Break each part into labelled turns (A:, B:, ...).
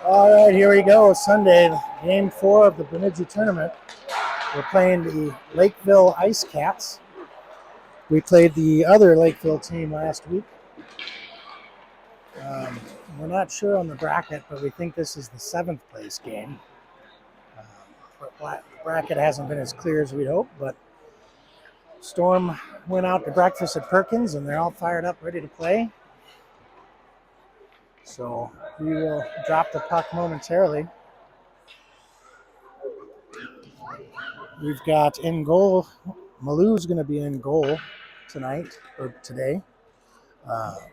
A: All right, here we go. Sunday, game 4 of the Bemidji tournament. We're playing the Lakeville Ice Cats. We played the other Lakeville team last week. We're not sure on the bracket, but we think this is the 7th place game. The bracket hasn't been as clear as we'd hoped, but Storm went out to breakfast at Perkins, and they're all fired up, ready to play. So we will drop the puck momentarily. We've got in goal, Maloo's going to be in goal tonight, or today.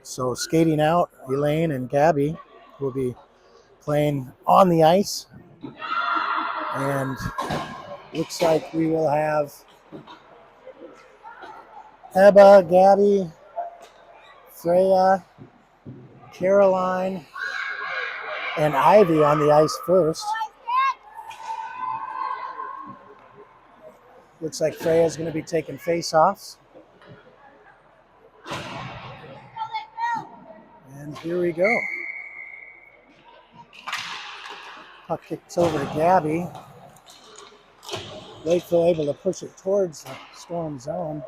A: So skating out, Elaine and Gabby will be playing on the ice. And looks like we will have Ebba, Gabby, Freya, Caroline, and Ivy on the ice first. Looks like Freya's going to be taking face-offs. And here we go. Puck kicks over to Gabby. Lakeville able to push it towards the Storm zone.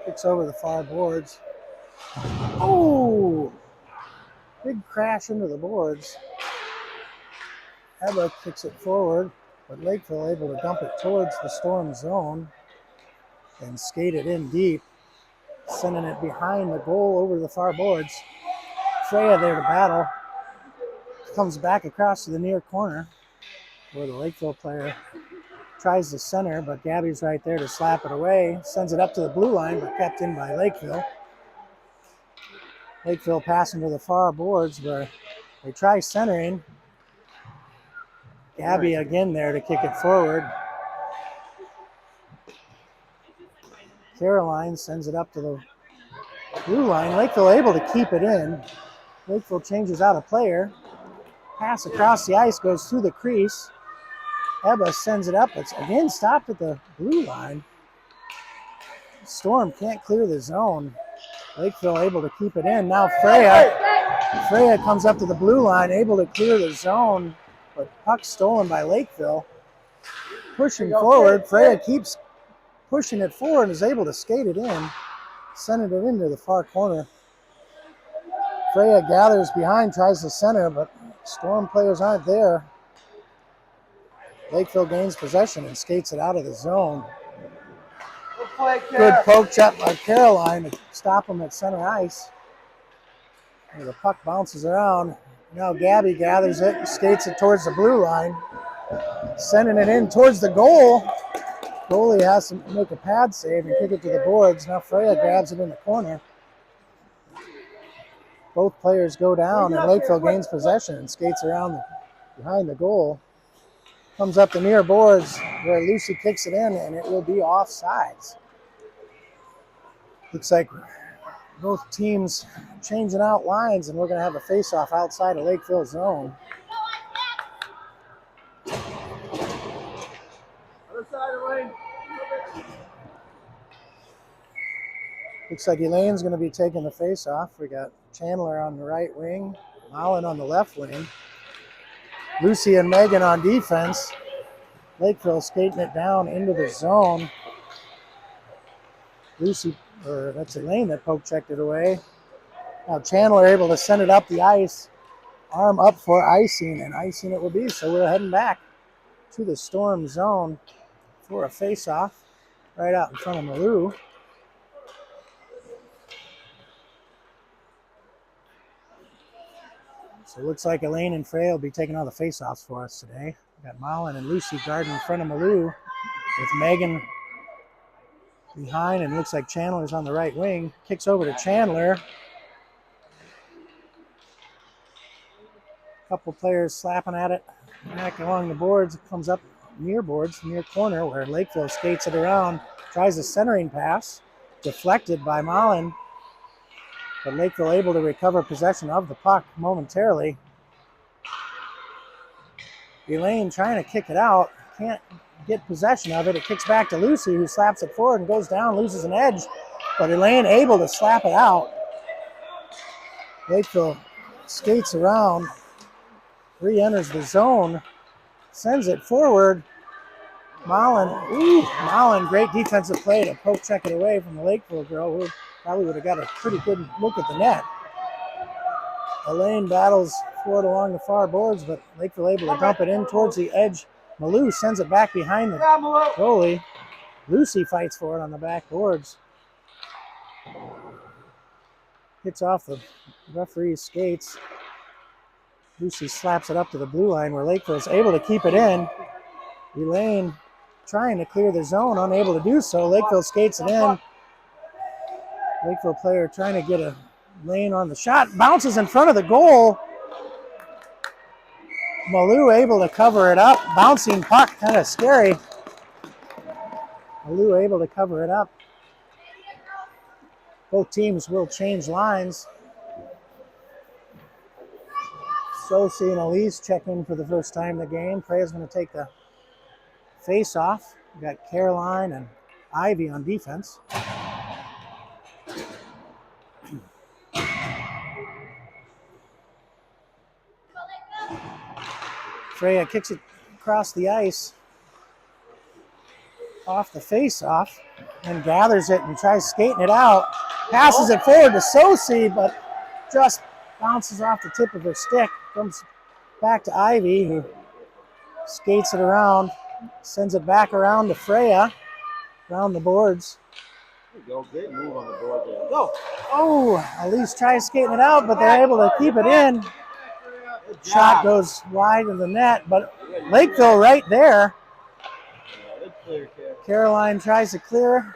A: Kicks over the far boards. Oh! Big crash into the boards. Ebba kicks it forward, but Lakeville able to dump it towards the Storm zone and skate it in deep, sending it behind the goal over the far boards. Freya there to battle. Comes back across to the near corner where the Lakeville player tries to center, but Gabby's right there to slap it away. Sends it up to the blue line, but kept in by Lakeville. Lakeville passing to the far boards where they try centering. Gabby again there to kick it forward. Caroline sends it up to the blue line. Lakeville able to keep it in. Lakeville changes out a player. Pass across the ice, goes through the crease. Ebba sends it up. It's again stopped at the blue line. Storm can't clear the zone. Lakeville able to keep it in. Now Freya comes up to the blue line, able to clear the zone, but puck stolen by Lakeville. Pushing forward, Freya keeps pushing it forward and is able to skate it in, sending it into the far corner. Freya gathers behind, tries to center, but Storm players aren't there. Lakeville gains possession and skates it out of the zone. Good poke check by Caroline to stop him at center ice. And the puck bounces around. Now Gabby gathers it and skates it towards the blue line, sending it in towards the goal. Goalie has to make a pad save and kick it to the boards. Now Freya grabs it in the corner. Both players go down, and Lakeville gains possession and skates around behind the goal. Comes up the near boards where Lucy kicks it in, and it will be offsides. Looks like both teams changing out lines, and we're going to have a face-off outside of Lakeville zone. Other side, Elaine. Looks like Elaine's going to be taking the face-off. We got Chandler on the right wing, Allen on the left wing. Lucy and Megan on defense. Lakeville skating it down into the zone. That's Elaine that poke checked it away. Now Chandler able to send it up the ice. Arm up for icing, and icing it will be. So we're heading back to the Storm zone for a face-off right out in front of Maloo. So it looks like Elaine and Freya will be taking all the face-offs for us today. We've got Malin and Lucy guarding in front of Maloo with Megan behind, and looks like Chandler's on the right wing. Kicks over to Chandler. Couple players slapping at it. Back along the boards. It comes up near boards, near corner, where Lakeville skates it around. Tries a centering pass. Deflected by Malin. But Lakeville able to recover possession of the puck momentarily. Elaine trying to kick it out. Can't get possession of it. It kicks back to Lucy, who slaps it forward and goes down, loses an edge. but Elaine able to slap it out. Lakeville skates around, re-enters the zone, sends it forward. Mullen, great defensive play to poke check it away from the Lakeville girl, who probably would have got a pretty good look at the net. Elaine battles for it along the far boards, but Lakeville able to dump it in towards the edge. Malou sends it back behind the goalie. Lucy fights for it on the back boards. Hits off the referee's skates. Lucy slaps it up to the blue line where Lakeville is able to keep it in. Elaine trying to clear the zone, unable to do so. Lakeville skates it in. Lakeville player trying to get a lane on the shot. Bounces in front of the goal. Malou able to cover it up. Bouncing puck, kind of scary. Malou able to cover it up. Both teams will change lines. Sosie and Elise check in for the first time in the game. Freya's going to take the face-off. We've got Caroline and Ivy on defense. Freya kicks it across the ice off the face-off and gathers it and tries skating it out. Passes it forward to Sosie, but just bounces off the tip of her stick. Comes back to Ivy, who skates it around, sends it back around to Freya, around the boards.
B: There you go. Great move on the board there. Go.
A: Oh, Elise tries skating it out, but they're able to keep it in. Shot goes wide of the net, but Lakeville right there. Caroline tries to clear.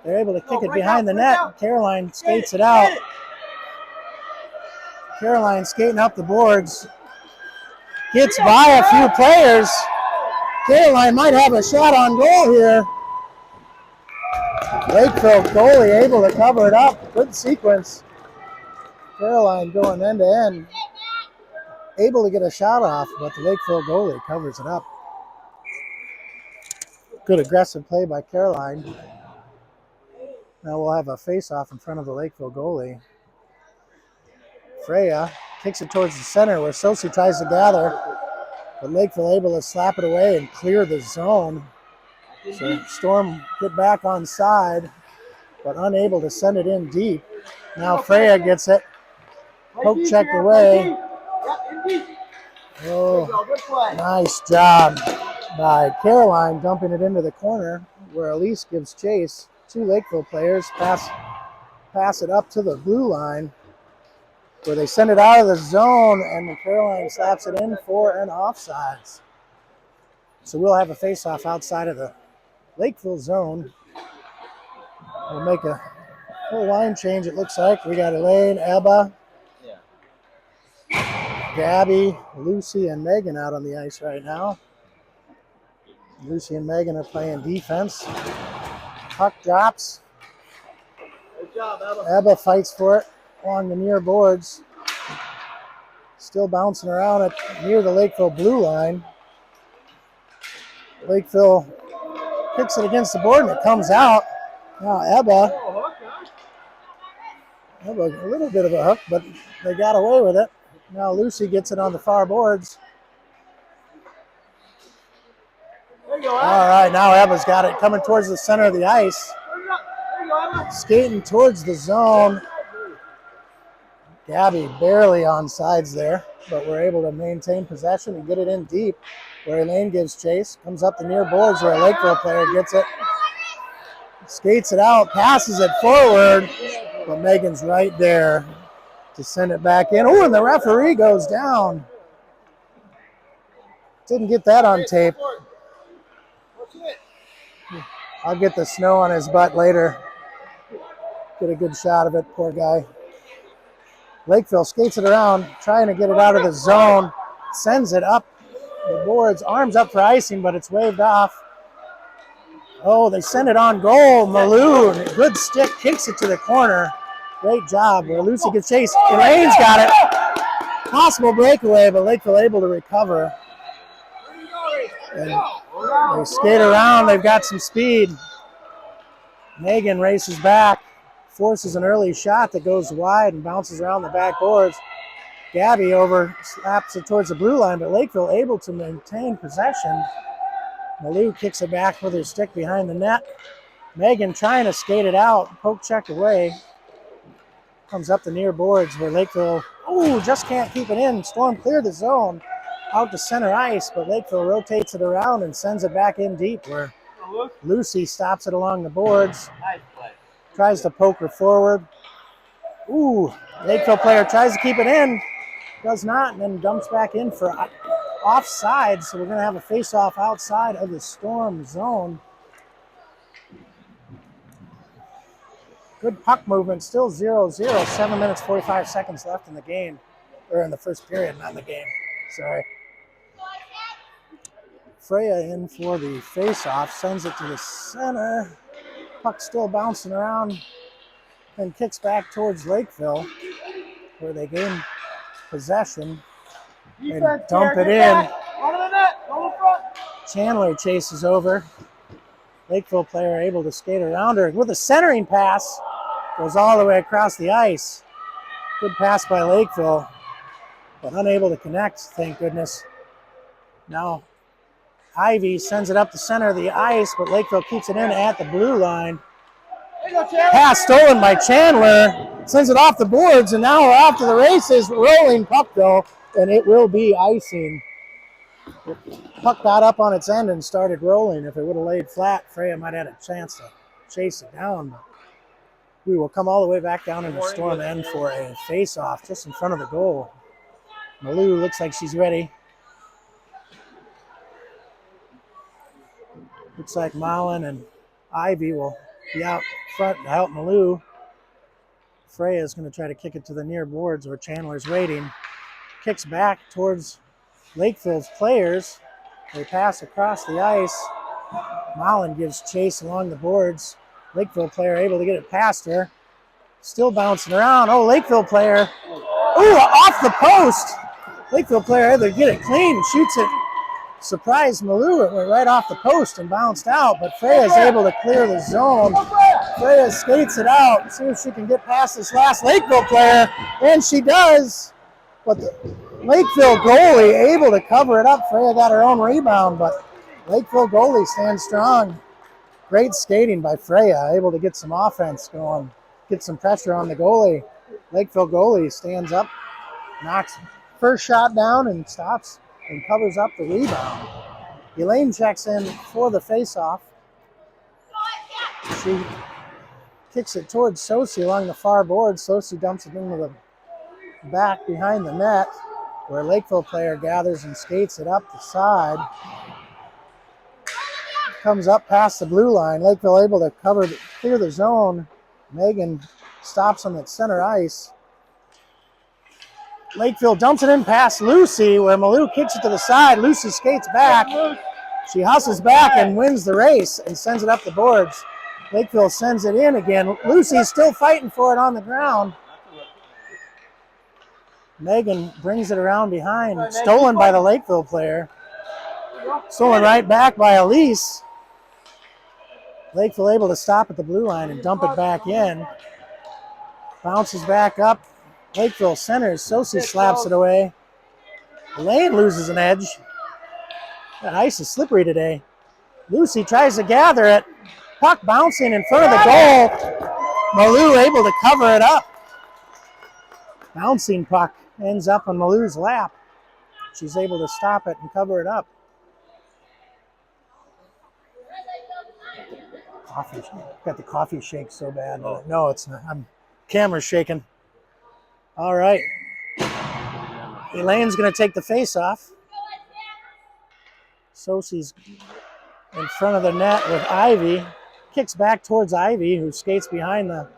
A: They're able to kick it behind the net. Caroline skates it out. Caroline skating up the boards. Gets by a few players. Caroline might have a shot on goal here. Lakeville goalie able to cover it up. Good sequence. Caroline going end to end. Able to get a shot off, but the Lakeville goalie covers it up. Good aggressive play by Caroline. Now we'll have a face-off in front of the Lakeville goalie. Freya kicks it towards the center where Sosie tries to gather, but Lakeville able to slap it away and clear the zone. So Storm get back on side, but unable to send it in deep. Now Freya gets it. Poke checked away. Oh, nice job by Caroline dumping it into the corner where Elise gives chase. Two Lakeville players pass it up to the blue line where they send it out of the zone and Caroline slaps it in for an offsides. So we'll have a face-off outside of the Lakeville zone. We'll make a whole line change, it looks like. We got Elaine, Ebba, Gabby, Lucy, and Megan out on the ice right now. Lucy and Megan are playing defense. Puck drops. Good job, Ebba. Ebba fights for it along the near boards. Still bouncing around near the Lakeville blue line. Lakeville kicks it against the board and it comes out. Now Ebba, a little bit of a hook, but they got away with it. Now Lucy gets it on the far boards. There you go, all right, now Ebba's got it coming towards the center of the ice. Skating towards the zone. Gabby barely on sides there, but we're able to maintain possession and get it in deep where Elaine gives chase. Comes up the near boards where a Lakeville player gets it. Skates it out, passes it forward, but Megan's right there to send it back in. Oh, and the referee goes down. Didn't get that on tape. I'll get the snow on his butt later. Get a good shot of it, poor guy. Lakeville skates it around, trying to get it out of the zone. Sends it up the boards, arms up for icing, but it's waved off. Oh, they send it on goal. Maloon, good stick, kicks it to the corner. Great job where Lucy gets chased. Elaine's got it. Possible breakaway, but Lakeville able to recover. And they skate around. They've got some speed. Megan races back. forces an early shot that goes wide and bounces around the backboards. Gabby slaps it towards the blue line, but Lakeville able to maintain possession. Malou kicks it back with her stick behind the net. Megan trying to skate it out, poke check away. Comes up the near boards where Lakeville, just can't keep it in. Storm cleared the zone out to center ice, but Lakeville rotates it around and sends it back in deep where Lucy stops it along the boards.
B: Nice play.
A: Tries to poke her forward. Lakeville player tries to keep it in. Does not, and then dumps back in for offside. So we're going to have a face-off outside of the Storm zone. Good puck movement, still 0-0. 7 minutes, 45 seconds left in the game. Or in the first period, not in the game. Sorry. Freya in for the face-off, sends it to the center. Puck still bouncing around, and kicks back towards Lakeville, where they gain possession and dump it in. Chandler chases over. Lakeville player able to skate around her with a centering pass. Goes all the way across the ice. Good pass by Lakeville, but unable to connect, thank goodness. Now Ivy sends it up the center of the ice, but Lakeville keeps it in at the blue line. Pass stolen by Chandler, sends it off the boards, and now we're off to the races. Rolling puck though, and it will be icing. The puck got up on its end and started rolling. If it would have laid flat, Freya might have had a chance to chase it down. But we will come all the way back down in the Storm end for a face-off just in front of the goal. Malou looks like she's ready. Looks like Malin and Ivy will be out front to help Malou. Freya is going to try to kick it to the near boards where Chandler's waiting. Kicks back towards Lakeville's players. They pass across the ice. Malin gives chase along the boards. Lakeville player able to get it past her. Still bouncing around. Lakeville player. Off the post. Lakeville player able to get it clean. Shoots it. Surprised Malou. It went right off the post and bounced out, but Freya's able to clear the zone. Freya skates it out. See if she can get past this last Lakeville player, and she does. But the Lakeville goalie able to cover it up. Freya got her own rebound, but Lakeville goalie stands strong. Great skating by Freya, able to get some offense going, get some pressure on the goalie. Lakeville goalie stands up, knocks first shot down and stops and covers up the rebound. Elaine checks in for the faceoff. She kicks it towards Sosi along the far board. Sosi dumps it into the back behind the net, where Lakeville player gathers and skates it up the side. Comes up past the blue line. Lakeville able to clear the zone. Megan stops on that center ice. Lakeville dumps it in past Lucy, where Malou kicks it to the side. Lucy skates back. She hustles back and wins the race and sends it up the boards. Lakeville sends it in again. Lucy's still fighting for it on the ground. Megan brings it around behind. Stolen by the Lakeville player. Stolen right back by Elise. Lakeville able to stop at the blue line and dump it back in. Bounces back up. Lakeville centers. Sosi slaps it away. Elaine loses an edge. That ice is slippery today. Lucy tries to gather it. Puck bouncing in front of the goal. Malou able to cover it up. Bouncing puck ends up on Malou's lap. She's able to stop it and cover it up. Coffee. Got the coffee shake so bad. No, it's not. Camera's shaking. All right. Elaine's going to take the face off. Sosi's in front of the net with Ivy. Kicks back towards Ivy, who skates behind the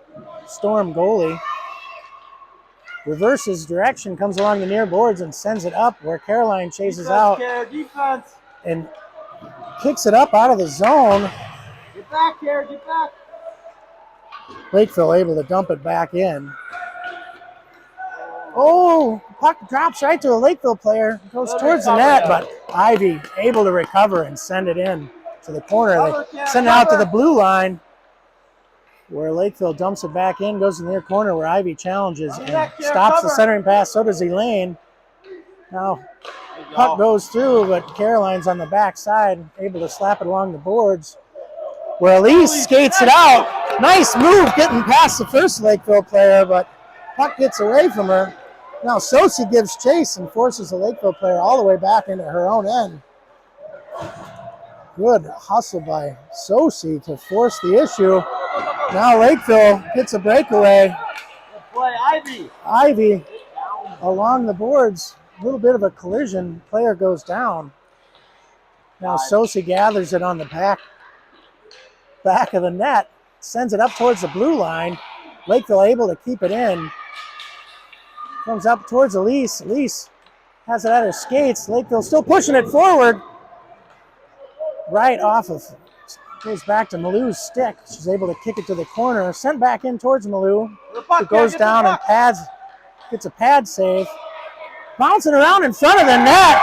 A: Storm goalie. Reverses direction, comes along the near boards and sends it up where Caroline chases out and kicks it up out of the zone.
B: Get back, Kara, get back.
A: Lakeville able to dump it back in. Puck drops right to a Lakeville player. Goes towards the net, but Ivy able to recover and send it in to the corner. They send it out to the blue line. where Lakeville dumps it back in, goes to the near corner where Ivy challenges and stops the centering pass. So does Elaine. Now, puck goes through, but Caroline's on the backside, able to slap it along the boards, where Elise skates it out. Nice move getting past the first Lakeville player, but puck gets away from her. Now Sosi gives chase and forces the Lakeville player all the way back into her own end. Good hustle by Sosi to force the issue. Now Lakeville gets a breakaway. Ivy along the boards. A little bit of a collision. Player goes down. Now Sosi gathers it on the back of the net. Sends it up towards the blue line. Lakeville able to keep it in. Comes up towards Elise. Elise has it at her skates. Lakeville still pushing it forward. Right off of, goes back to Malou's stick. She's able to kick it to the corner. Sent back in towards Malou. Who goes down and pads, gets a pad save. Bouncing around in front of the net.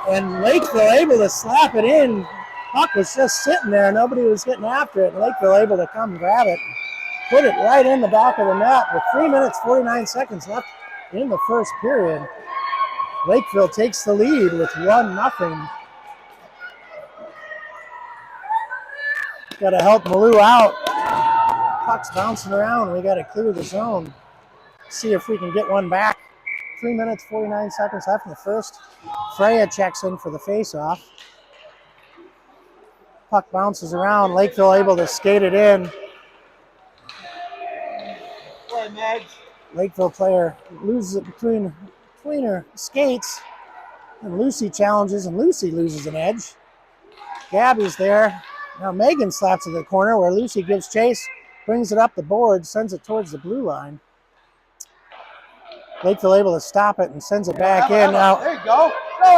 A: And Lakeville able to slap it in. Puck was just sitting there. Nobody was getting after it. And Lakeville able to come grab it. Put it right in the back of the net with 3 minutes, 49 seconds left in the first period. Lakeville takes the lead with 1-0. Got to help Malou out. Puck's bouncing around. We got to clear the zone. See if we can get one back. 3 minutes, 49 seconds left in the first. Freya checks in for the face-off. Puck bounces around. Lakeville able to skate it in. Lakeville player loses it between her skates. And Lucy challenges, and Lucy loses an edge. Gabby's there. Now Megan slaps to the corner where Lucy gives chase, brings it up the board, sends it towards the blue line. Lakeville able to stop it and sends it back in. Now
B: There you go.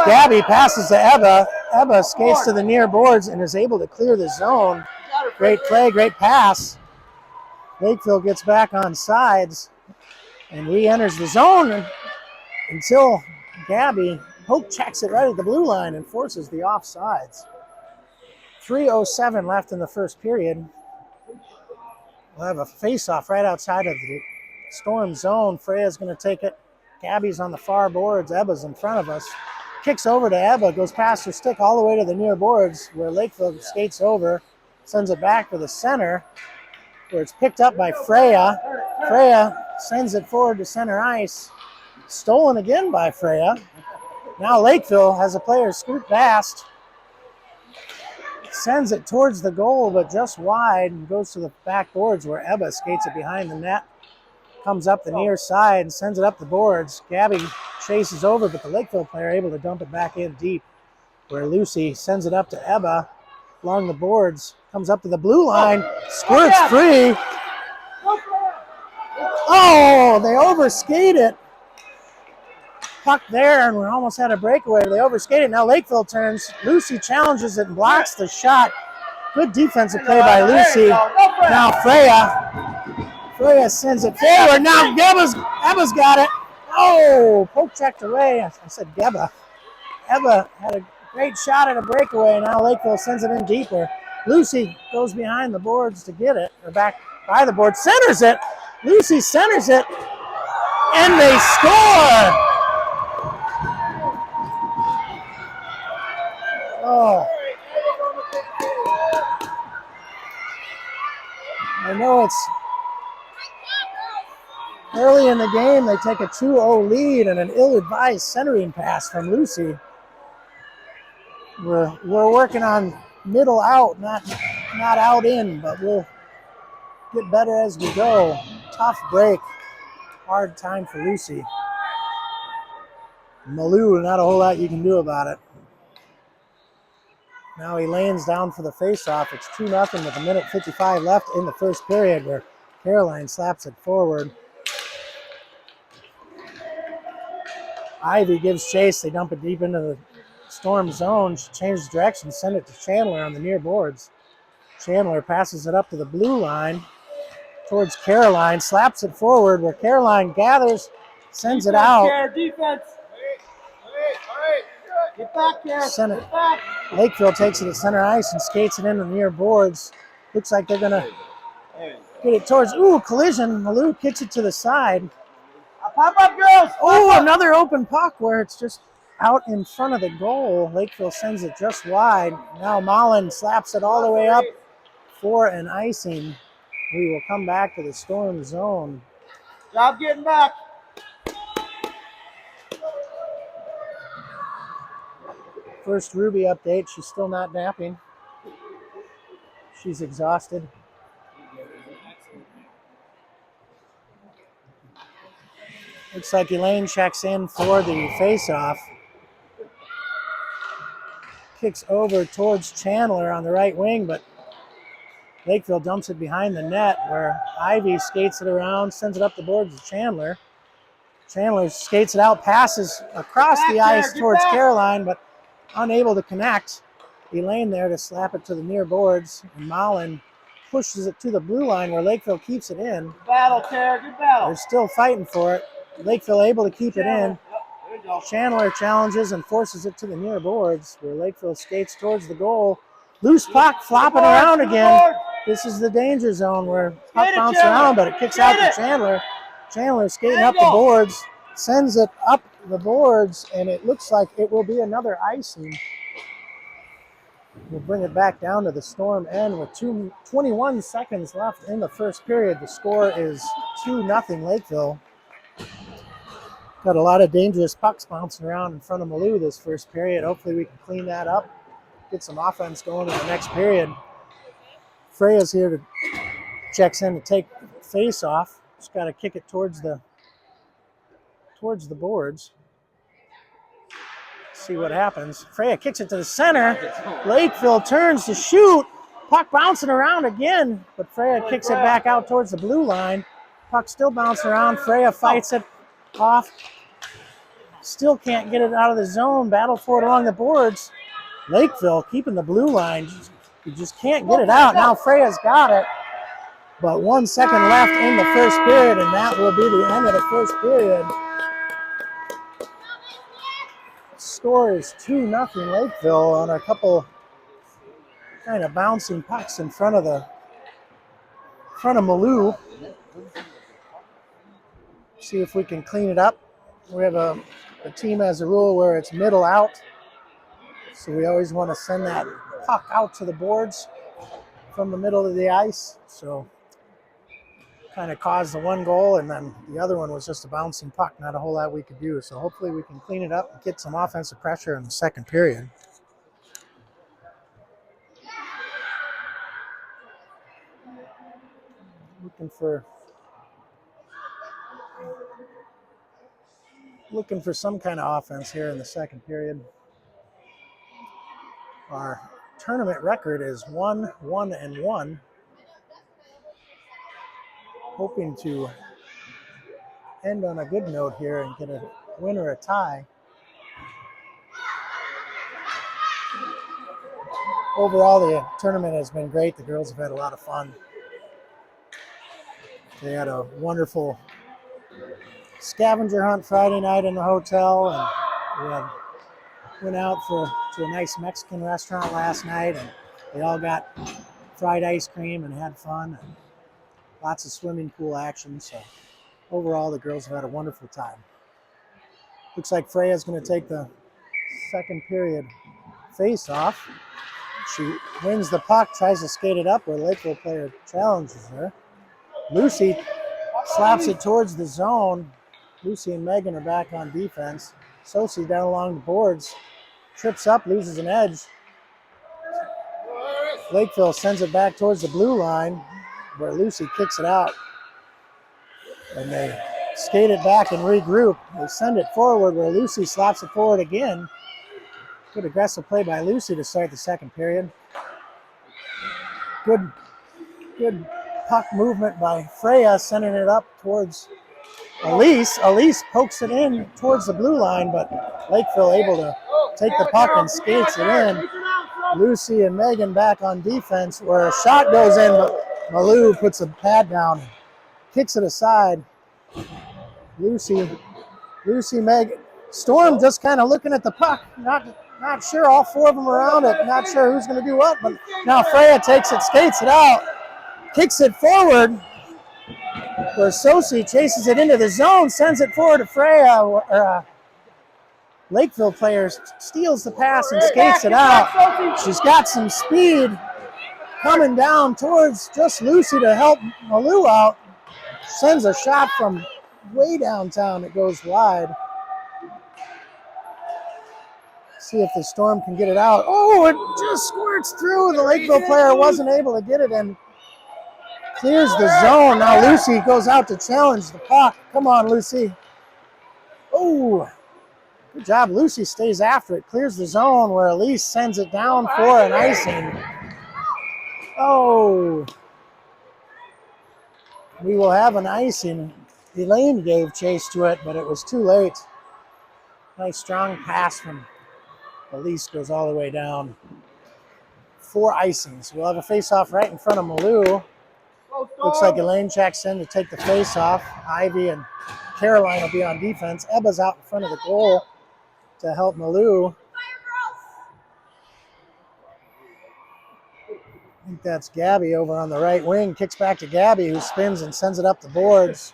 A: Gabby passes to Ebba. Ebba skates to the near boards and is able to clear the zone. Great play, great pass. Lakeville gets back on sides and re-enters the zone until Gabby poke checks it right at the blue line and forces the offsides. 3:07 left in the first period. We'll have a face-off right outside of the Storm zone. Freya's going to take it. Gabby's on the far boards. Ebba's in front of us. Kicks over to Ebba, goes past her stick all the way to the near boards where Lakeville skates over, sends it back to the center where it's picked up by Freya. Freya sends it forward to center ice. Stolen again by Freya. Now Lakeville has a player scoot past. Sends it towards the goal, but just wide, and goes to the back boards where Ebba skates it behind the net. Comes up the near side and sends it up the boards. Gabby chases over, but the Lakeville player able to dump it back in deep, where Lucy sends it up to Ebba along the boards. Comes up to the blue line, squirts free. Oh, they overskate it. Puck there, and we almost had a breakaway. They overskated. Now Lakeville turns. Lucy challenges it and blocks the shot. Good defensive play by Lucy. Now Freya sends it forward. Now Ebba's got it. Oh, poke checked away. I said Gebba. Ebba had a great shot at a breakaway. Now Lakeville sends it in deeper. Lucy goes behind the boards to get it, or back by the board. Centers it. Lucy centers it, and they score. Oh, I know it's early in the game. They take a 2-0 lead and an ill-advised centering pass from Lucy. We're working on middle out, not out in, but we'll get better as we go. Tough break, hard time for Lucy. Malou, not a whole lot you can do about it. Now Elaine's down for the face-off. It's 2-0 with 1:55 left in the first period, where Caroline slaps it forward. Ivy gives chase. They dump it deep into the Storm zone. She changes direction, send it to Chandler on the near boards. Chandler passes it up to the blue line towards Caroline, slaps it forward where Caroline gathers, sends it out.
B: Defense. Get back here.
A: Center.
B: Get back.
A: Lakeville takes it to center ice and skates it into the near boards. Looks like they're going to Get it towards, collision. Malou kicks it to the side.
B: Pop up, girls!
A: Another open puck where it's just out in front of the goal. Lakeville sends it just wide. Now Mullen slaps it all the way up for an icing. We will come back to the Storm zone.
B: Job getting back.
A: First Ruby update. She's still not napping. She's exhausted. Looks like Elaine checks in for the face-off. Kicks over towards Chandler on the right wing, but Lakeville dumps it behind the net where Ivy skates it around, sends it up the boards to Chandler. Chandler skates it out, passes across the ice towards Caroline, but unable to connect. Elaine there to slap it to the near boards, and Mullen pushes it to the blue line where Lakeville keeps it in.
B: Good battle, Tara. Good battle.
A: They're still fighting for it. Lakeville able to keep it in. Chandler challenges and forces it to the near boards where Lakeville skates towards the goal. Loose puck flopping around again. This is the danger zone where puck bounces around, but it kicks out to Chandler. Chandler skating up the boards, sends it up the boards, and it looks like it will be another icing. We'll bring it back down to the Storm end with 21 seconds left in the first period. The score is 2-0 Lakeville. Got a lot of dangerous pucks bouncing around in front of Malou this first period. Hopefully we can clean that up, get some offense going in the next period. Freya's here to checks in to take face off. Just got to kick it towards the boards. See what happens. Freya kicks it to the center. Lakeville turns to shoot. Puck bouncing around again, but Freya kicks it back out towards the blue line. Puck still bouncing around. Freya fights it off. Still can't get it out of the zone. Battle for it along the boards. Lakeville keeping the blue line. You just can't get it out. Now Freya's got it. But 1 second left in the first period, and that will be the end of the first period. Score is 2-0 Lakeville on a couple kind of bouncing pucks in front of Malou. See if we can clean it up. We have a team has a rule where it's middle out. So we always want to send that puck out to the boards from the middle of the ice. So kind of caused the one goal, and then the other one was just a bouncing puck. Not a whole lot we could do. So hopefully we can clean it up and get some offensive pressure in the second period. Looking for some kind of offense here in the second period. Our tournament record is 1-1-1. Hoping to end on a good note here and get a win or a tie. Overall, the tournament has been great. The girls have had a lot of fun. They had a wonderful scavenger hunt Friday night in the hotel, and we went out to a nice Mexican restaurant last night, and they all got fried ice cream and had fun, and lots of swimming pool action. So overall, the girls have had a wonderful time. Looks like Freya's going to take the second period face-off. She wins the puck, tries to skate it up where Lakeville player challenges her. Lucy slaps it towards the zone. Lucy and Megan are back on defense. Sosi down along the boards. Trips up, loses an edge. Lakeville sends it back towards the blue line where Lucy kicks it out. And they skate it back and regroup. They send it forward where Lucy slaps it forward again. Good aggressive play by Lucy to start the second period. Good puck movement by Freya, sending it up towards Elise. Elise pokes it in towards the blue line, but Lakeville able to take the puck and skates it in. Lucy and Megan back on defense where a shot goes in, but Malou puts a pad down, kicks it aside. Lucy, Megan. Storm just kind of looking at the puck, not sure, all four of them around it, not sure who's going to do what, but now Freya takes it, skates it out. kicks it forward, where Sosi chases it into the zone, sends it forward to Freya. Lakeville player steals the pass and skates it out. She's got some speed coming down towards just Lucy to help Malou out. Sends a shot from way downtown. It goes wide. See if the Storm can get it out. Oh, it just squirts through. The Lakeville player wasn't able to get it and clears the zone. Now Lucy goes out to challenge the puck. Come on, Lucy. Oh, good job. Lucy stays after it. Clears the zone where Elise sends it down for an icing. Oh. We will have an icing. Elaine gave chase to it, but it was too late. Nice strong pass from Elise, goes all the way down. 4 icings. We'll have a face-off right in front of Malou. Looks like Elaine checks in to take the face-off. Ivy and Caroline will be on defense. Ebba's out in front of the goal to help Malou. I think that's Gabby over on the right wing. Kicks back to Gabby, who spins and sends it up the boards.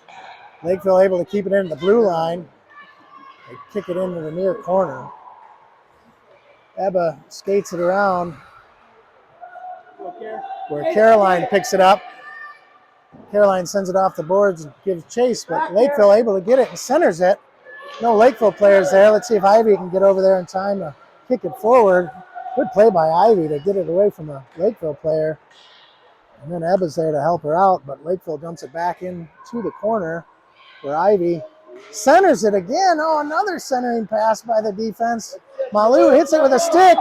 A: Lakeville able to keep it into the blue line. They kick it into the near corner. Ebba skates it around where Caroline picks it up. Caroline sends it off the boards and gives chase, but Lakeville able to get it and centers it. No Lakeville players there. Let's see if Ivy can get over there in time to kick it forward. Good play by Ivy to get it away from the Lakeville player. And then Ebba's there to help her out, but Lakeville dumps it back into the corner where Ivy centers it again. Oh, another centering pass by the defense. Malou hits it with a stick.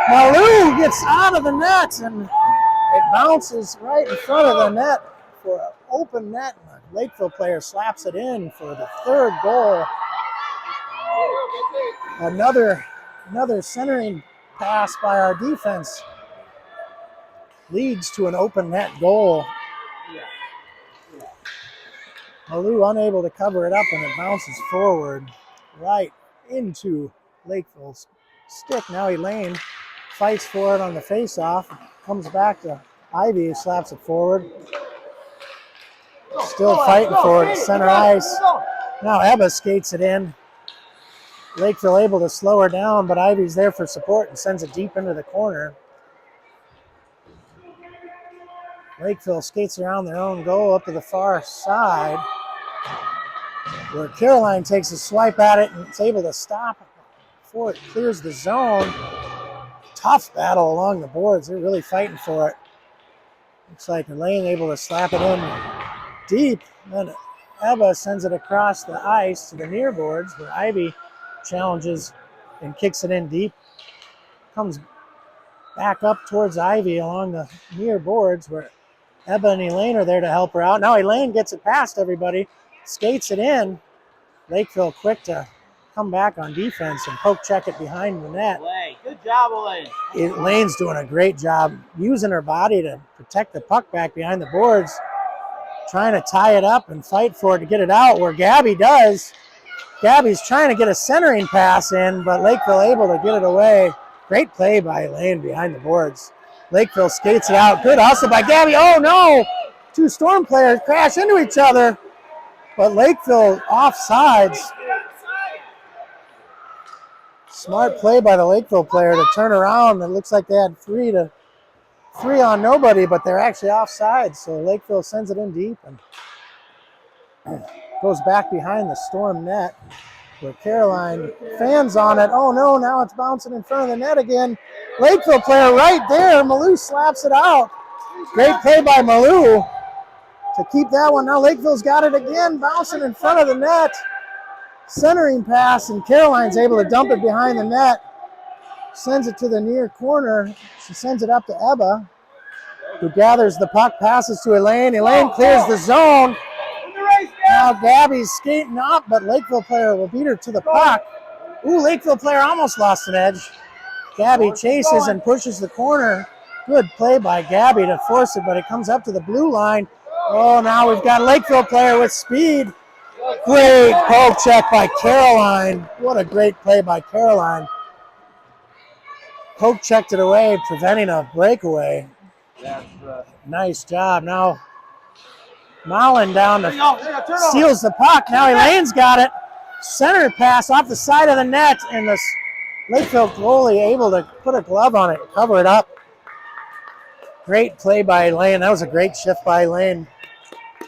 A: Malou gets out of the net, and it bounces right in front of the net for an open net. The Lakeville player slaps it in for the 3rd goal. Another centering pass by our defense leads to an open net goal. Malou unable to cover it up, and it bounces forward right into Lakeville's stick. Now Elaine fights for it on the face-off. Comes back to Ivy, who slaps it forward. Still fighting for it at center ice. Now Ebba skates it in. Lakeville able to slow her down, but Ivy's there for support and sends it deep into the corner. Lakeville skates around their own goal up to the far side, where Caroline takes a swipe at it and is able to stop before it clears the zone. Tough battle along the boards. They're really fighting for it. Looks like Elaine able to slap it in deep. Then Ebba sends it across the ice to the near boards, where Ivy challenges and kicks it in deep. Comes back up towards Ivy along the near boards, where Ebba and Elaine are there to help her out. Now Elaine gets it past everybody, skates it in. Lakeville quick to come back on defense and poke check it behind the net.
B: Good job, Elaine.
A: Elaine's doing a great job using her body to protect the puck back behind the boards, trying to tie it up and fight for it to get it out, where Gabby does. Gabby's trying to get a centering pass in, but Lakeville able to get it away. Great play by Elaine behind the boards. Lakeville skates it out. Good hustle by Gabby. Oh no! 2 Storm players crash into each other, but Lakeville offsides. Smart play by the Lakeville player to turn around. It looks like they had 3 on nobody, but they're actually offside. So Lakeville sends it in deep and goes back behind the Storm net, where Caroline fans on it. Oh no, now it's bouncing in front of the net again. Lakeville player right there. Malou slaps it out. Great play by Malou to keep that one. Now Lakeville's got it again, bouncing in front of the net. Centering pass, and Caroline's able to dump it behind the net. Sends it to the near corner. She sends it up to Ebba, who gathers the puck, passes to Elaine. Elaine clears the zone. Now Gabby's skating up, but Lakeville player will beat her to the puck. Ooh, Lakeville player almost lost an edge. Gabby chases and pushes the corner. Good play by Gabby to force it, but it comes up to the blue line. Oh, now we've got Lakeville player with speed. Great poke check by Caroline. What a great play by Caroline. Poke checked it away, preventing a breakaway. Nice job. Now Mullen down
B: There
A: to
B: you go. There you go. Turnover.
A: steals the puck. Now Elaine's got it. Center pass off the side of the net, and this Lakeville goalie able to put a glove on it, cover it up. Great play by Elaine. That was a great shift by Elaine,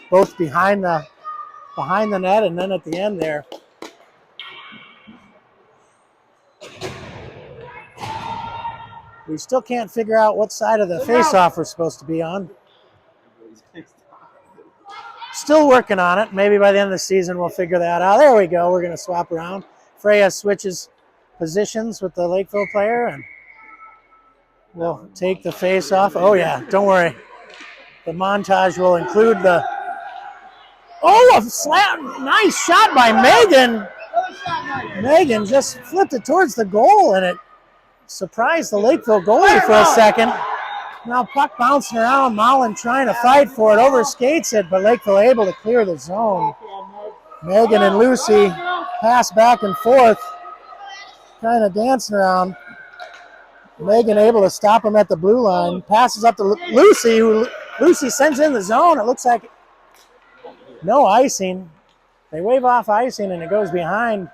A: both behind the net and then at the end there. We still can't figure out what side of the face-off we're supposed to be on. Still working on it. Maybe by the end of the season we'll figure that out. There we go. We're going to swap around. Freya switches positions with the Lakeville player, and we'll take the face-off. Oh, yeah. Don't worry. The montage will include the... Oh, a slap. Nice shot by Megan. Megan just flipped it towards the goal, and it surprised the Lakeville goalie for a second. Now puck bouncing around. Mullen trying to fight for it. Overskates it, but Lakeville able to clear the zone. Megan and Lucy pass back and forth, kind of dancing around. Megan able to stop him at the blue line. Passes up to Lucy, who Lucy sends in the zone. It looks like no icing. They wave off icing, and it goes behind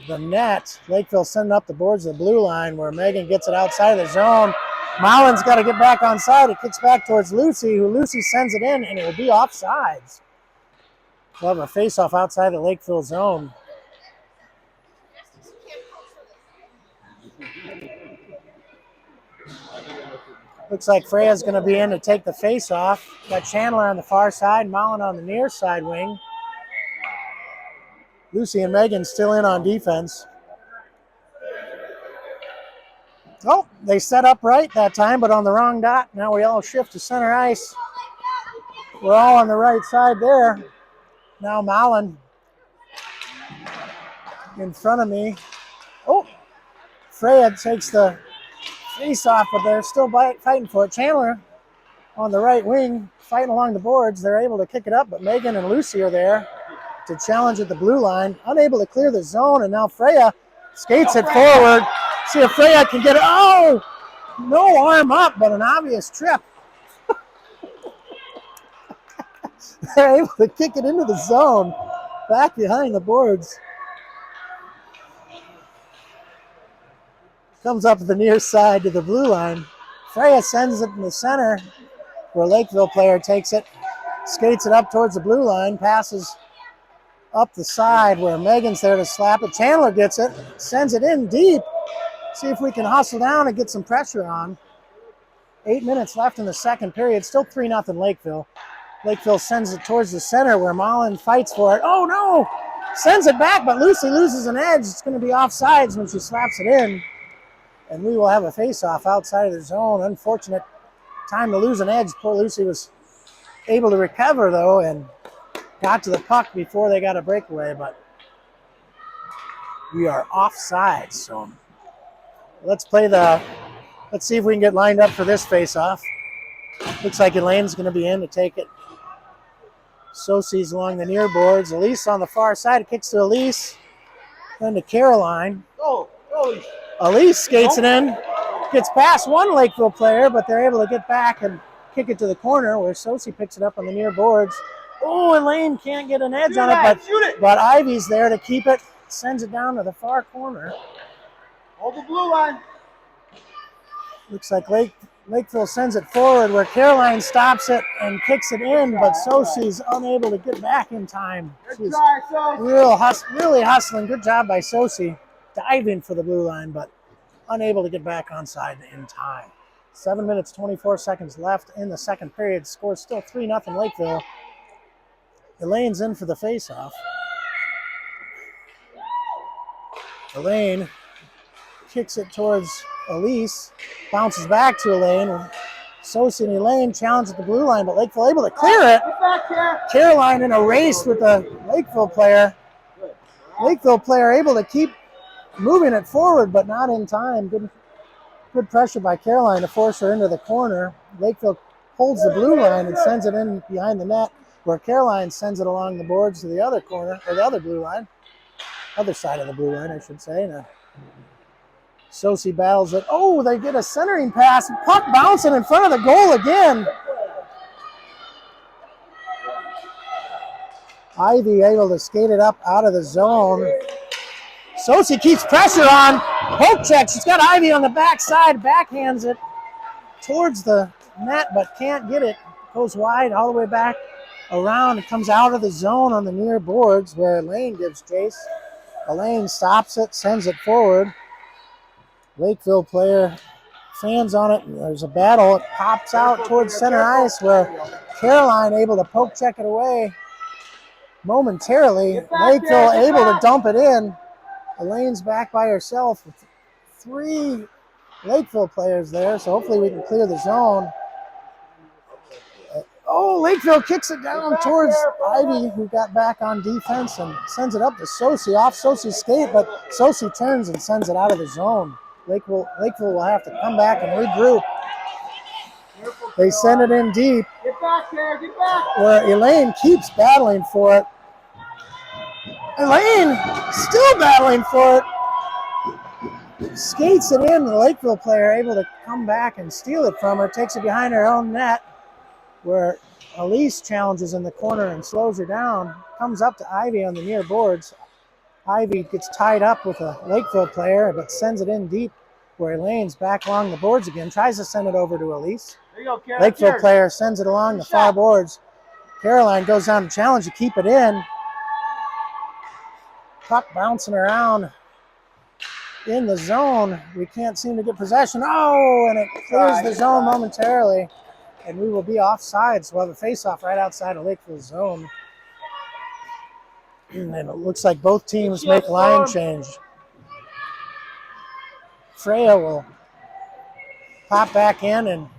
A: the net. Lakeville sending up the boards to the blue line, where Megan gets it outside of the zone. Mullen's got to get back on side. It kicks back towards Lucy, who Lucy sends it in, and it will be offsides. We'll have a face-off outside the Lakeville zone. Looks like Freya's going to be in to take the face-off. Got Chandler on the far side, Mullen on the near side wing. Lucy and Megan still in on defense. Oh, they set up right that time, but on the wrong dot. Now we all shift to center ice. We're all on the right side there. Now Mullen in front of me. Oh, Freya takes the face off, but they're still fighting for it. Chandler on the right wing, fighting along the boards. They're able to kick it up, but Megan and Lucy are there to challenge at the blue line. Unable to clear the zone, and now Freya skates it forward. See if Freya can get it. Oh, no arm up, but an obvious trip. They're able to kick it into the zone, back behind the boards. Comes up the near side to the blue line. Freya sends it in the center, where a Lakeville player takes it, skates it up towards the blue line, passes up the side where Megan's there to slap it. Chandler gets it, sends it in deep. See if we can hustle down and get some pressure on. 8 minutes left in the second period. Still 3-0 Lakeville. Lakeville sends it towards the center where Mullen fights for it. Oh, no! Sends it back, but Lucy loses an edge. It's going to be offsides when she slaps it in. And we will have a face-off outside of the zone. Unfortunate time to lose an edge. Poor Lucy was able to recover, though, and got to the puck before they got a breakaway, but we are offside. So let's see if we can get lined up for this face-off. Looks like Elaine's going to be in to take it. Sosie's along the near boards. Elise on the far side. It kicks to Elise. Then to Caroline. Elise skates it in. Gets past one Lakeville player, but they're able to get back and kick it to the corner where Sosie picks it up on the near boards. Oh, Elaine can't get an edge on it, but Ivy's there to keep it. Sends it down to the far corner.
B: Hold the blue line.
A: Looks like Lakeville sends it forward where Caroline stops it and kicks it in, but Sosie's unable to get back in time. She's really hustling. Good job by Sosie, diving for the blue line, but unable to get back on side in time. 7 minutes, 24 seconds left in the second period. Score still 3-0 Lakeville. Elaine's in for the face-off. Elaine kicks it towards Elise, bounces back to Elaine. Sosie and Elaine challenge at the blue line, but Lakeville able to clear it. Caroline in a race with the Lakeville player. Lakeville player able to keep moving it forward, but not in time. Good pressure by Caroline to force her into the corner. Lakeville holds the blue line and sends it in behind the net, where Caroline sends it along the boards to the other corner, or the other blue line. Other side of the blue line, I should say. Sosi battles it. Oh, they get a centering pass. Puck bouncing in front of the goal again. Ivy able to skate it up out of the zone. Sosi keeps pressure on. Poke check. She's got Ivy on the backside. Backhands it towards the net, but can't get it. Goes wide all the way back around. It comes out of the zone on the near boards where Elaine gives chase. Elaine stops it, sends it forward. Lakeville player fans on it. There's a battle. It pops out towards center ice where Caroline able to poke check it away momentarily. Lakeville able to dump it in. Elaine's back by herself with 3 Lakeville players there, so hopefully we can clear the zone. Oh, Lakeville kicks it down towards Ivy, who got back on defense and sends it up to Sosi, off Sosi's skate, but Sosi turns and sends it out of the zone. Lakeville will have to come back and regroup. They send it in deep.
B: Get back there, get back.
A: Where Elaine keeps battling for it. Elaine still battling for it. Skates it in. The Lakeville player able to come back and steal it from her. Takes it behind her own net where Elise challenges in the corner and slows her down. Comes up to Ivy on the near boards. Ivy gets tied up with a Lakeville player, but sends it in deep where Elaine's back along the boards again. Tries to send it over to Elise.
B: There you go, Caroline.
A: Lakeville player sends it along the far boards. Caroline goes down to challenge to keep it in. Puck bouncing around in the zone. We can't seem to get possession. Oh, and it clears the zone momentarily. And we will be offside, so we'll have a face-off right outside of Lakeville's zone. And it looks like both teams make line change. Freya will pop back in and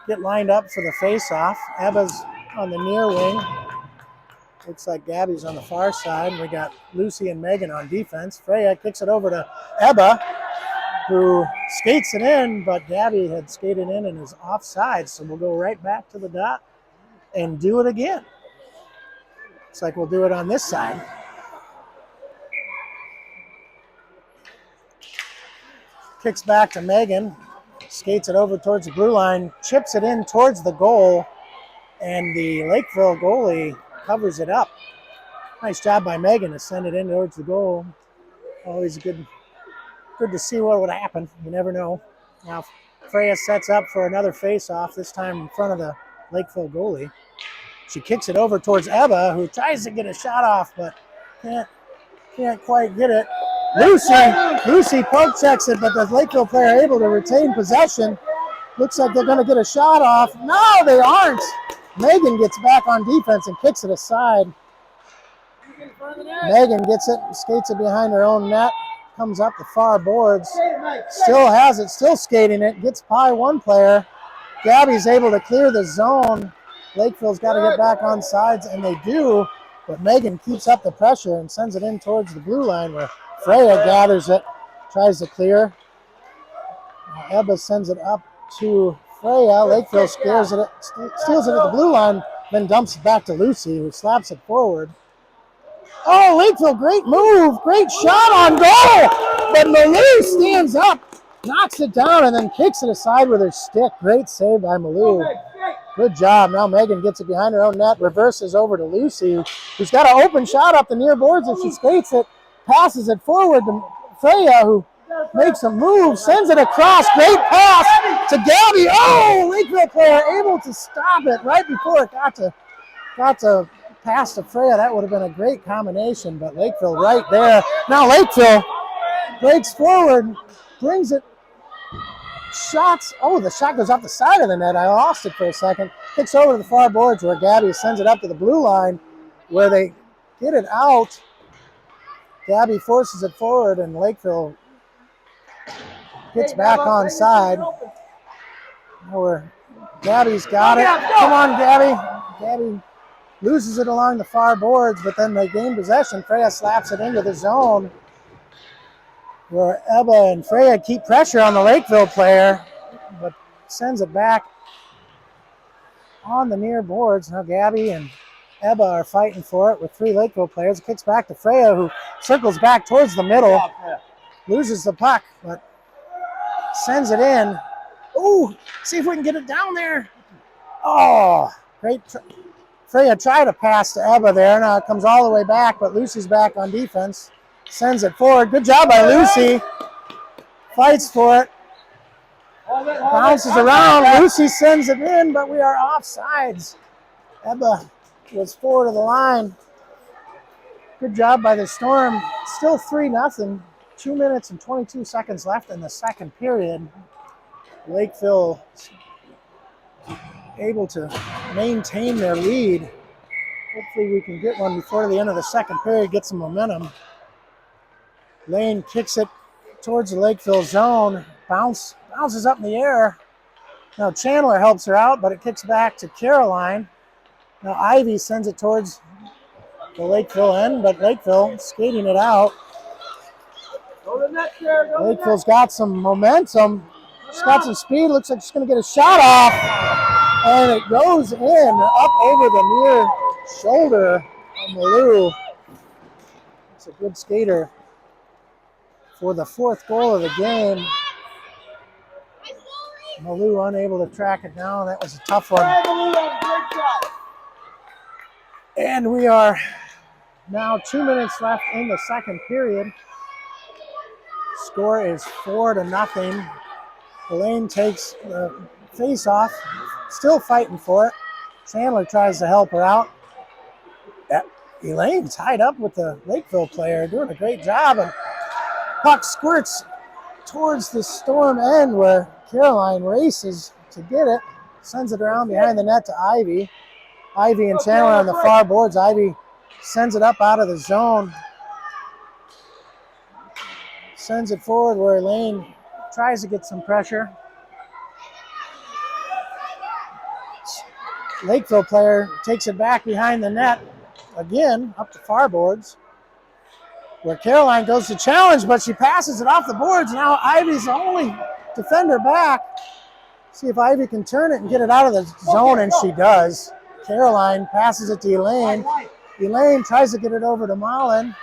A: get lined up for the face-off. Ebba's on the near wing. Looks like Gabby's on the far side. We got Lucy and Megan on defense. Freya kicks it over to Ebba, who skates it in, but Gabby had skated in and is offside, so we'll go right back to the dot and do it again. Looks like we'll do it on this side. Kicks back to Megan, skates it over towards the blue line, chips it in towards the goal, and the Lakeville goalie covers it up. Nice job by Megan to send it in towards the goal. Always good to see what would happen. You never know. Now Freya sets up for another face-off, this time in front of the Lakeville goalie. She kicks it over towards Ebba, who tries to get a shot off, but can't quite get it. Lucy poke checks it, but the Lakeville player able to retain possession. Looks like they're going to get a shot off. No, they aren't. Megan gets back on defense and kicks it aside. Megan gets it, skates it behind her own net, comes up the far boards, still has it, still skating it, gets by one player. Gabby's able to clear the zone. Lakeville's got to get back on sides, and they do, but Megan keeps up the pressure and sends it in towards the blue line where Freya gathers it, tries to clear. Ebba sends it up to Freya. Lakeville steals it at the blue line, then dumps it back to Lucy, who slaps it forward. Oh, Lakeville, great move, great shot on goal, but Malou stands up, knocks it down, and then kicks it aside with her stick. Great save by Malou. Good job. Now Megan gets it behind her own net, reverses over to Lucy, who's got an open shot up the near boards. If she skates it, passes it forward to Freya, who makes a move, sends it across. Great pass to Gabby. Oh, Lakeville player able to stop it right before it got to pass to Freya. That would have been a great combination, but Lakeville right there. Now Lakeville breaks forward, brings it, shots. Oh, the shot goes off the side of the net. I lost it for a second. Kicks over to the far boards where Gabby sends it up to the blue line where they get it out. Gabby forces it forward, and Lakeville gets back on side. Now Gabby's got it. Come on, Gabby. Gabby loses it along the far boards, but then they gain possession. Freya slaps it into the zone where Ebba and Freya keep pressure on the Lakeville player, but sends it back on the near boards. Now Gabby and Ebba are fighting for it with 3 Lakeville players. It kicks back to Freya, who circles back towards the middle, loses the puck, but sends it in. Ooh, see if we can get it down there. Oh, great. Freya tried to pass to Ebba there. Now it comes all the way back, but Lucy's back on defense. Sends it forward. Good job by Lucy. Fights for it. Bounces around. Lucy sends it in, but we are offsides. Ebba was forward of the line. Good job by the Storm. Still 3-0. 2 minutes and 22 seconds left in the second period. Lakeville able to maintain their lead. Hopefully we can get one before the end of the second period, get some momentum. Lane kicks it towards the Lakeville zone. Bounces up in the air. Now Chandler helps her out, but it kicks back to Caroline. Now Ivy sends it towards the Lakeville end, but Lakeville skating it out. Lakeville's got some momentum. She's got some speed. Looks like she's going to get a shot off. And it goes in up over the near shoulder of Malou. It's a good skater for the 4th goal of the game. Malou unable to track it down. That was a tough one. And we are now 2 minutes left in the second period. Score is 4-0. Elaine takes the face-off, still fighting for it. Chandler tries to help her out. Elaine tied up with the Lakeville player, doing a great job. And puck squirts towards the Storm end where Caroline races to get it. Sends it around behind the net to Ivy. Ivy and Chandler on the far boards. Ivy sends it up out of the zone. Sends it forward where Elaine tries to get some pressure. Lakeville player takes it back behind the net again, up the far boards, where Caroline goes to challenge, but she passes it off the boards. Now Ivy's the only defender back. See if Ivy can turn it and get it out of the zone, and she does. Caroline passes it to Elaine. Elaine tries to get it over to Mullen,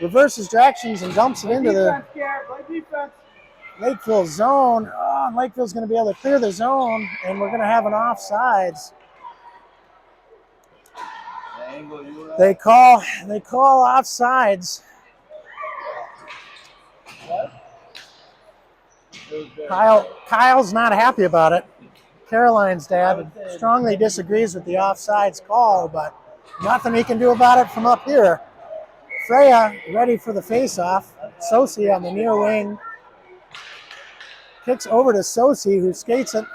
A: reverses directions and dumps it into the Lakeville zone. Oh, and Lakeville's going to be able to clear the zone, and we're going to have an offsides. They call offsides. Kyle's not happy about it. Caroline's dad strongly disagrees with the offsides call, but nothing he can do about it from up here. Freya ready for the face-off. Sosi on the near wing. Kicks over to Sosi, who skates it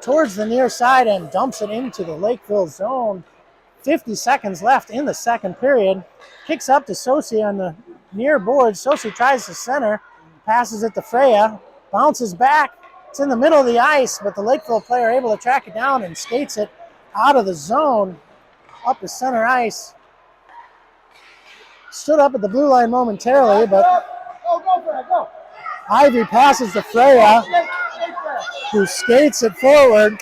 A: towards the near side and dumps it into the Lakeville zone. 50 seconds left in the second period. Kicks up to Sosi on the near board. Sosi tries to center, passes it to Freya, bounces back. It's in the middle of the ice, but the Lakeville player able to track it down and skates it out of the zone up to center ice. Stood up at the blue line momentarily, but Ivy passes to Freya, who skates it forward.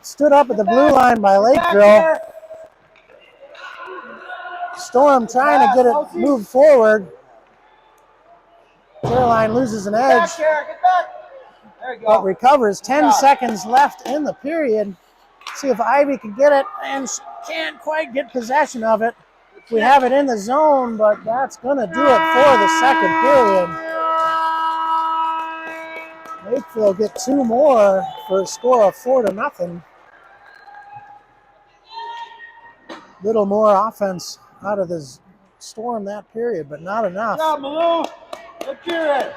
A: Stood up at the blue line by Lakeville. Storm trying to get it moved forward. Caroline loses an edge, but recovers. 10 seconds left in the period. See if Ivy can get it, and she can't quite get possession of it. We have it in the zone, but that's going to do it for the second period. Lakeville get 2 more for a score of 4-0. Little more offense out of the Storm that period, but not enough.
B: Good job, Malou. Let's hear it.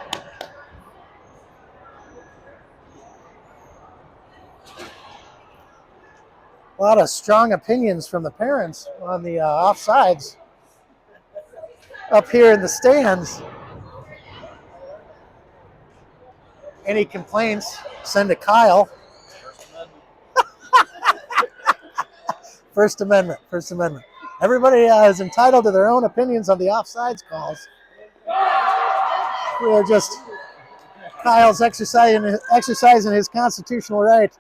A: A lot of strong opinions from the parents on the offsides up here in the stands. Any complaints, send to Kyle. First Amendment. Everybody is entitled to their own opinions on the offsides calls. We are just, Kyle's exercising his constitutional right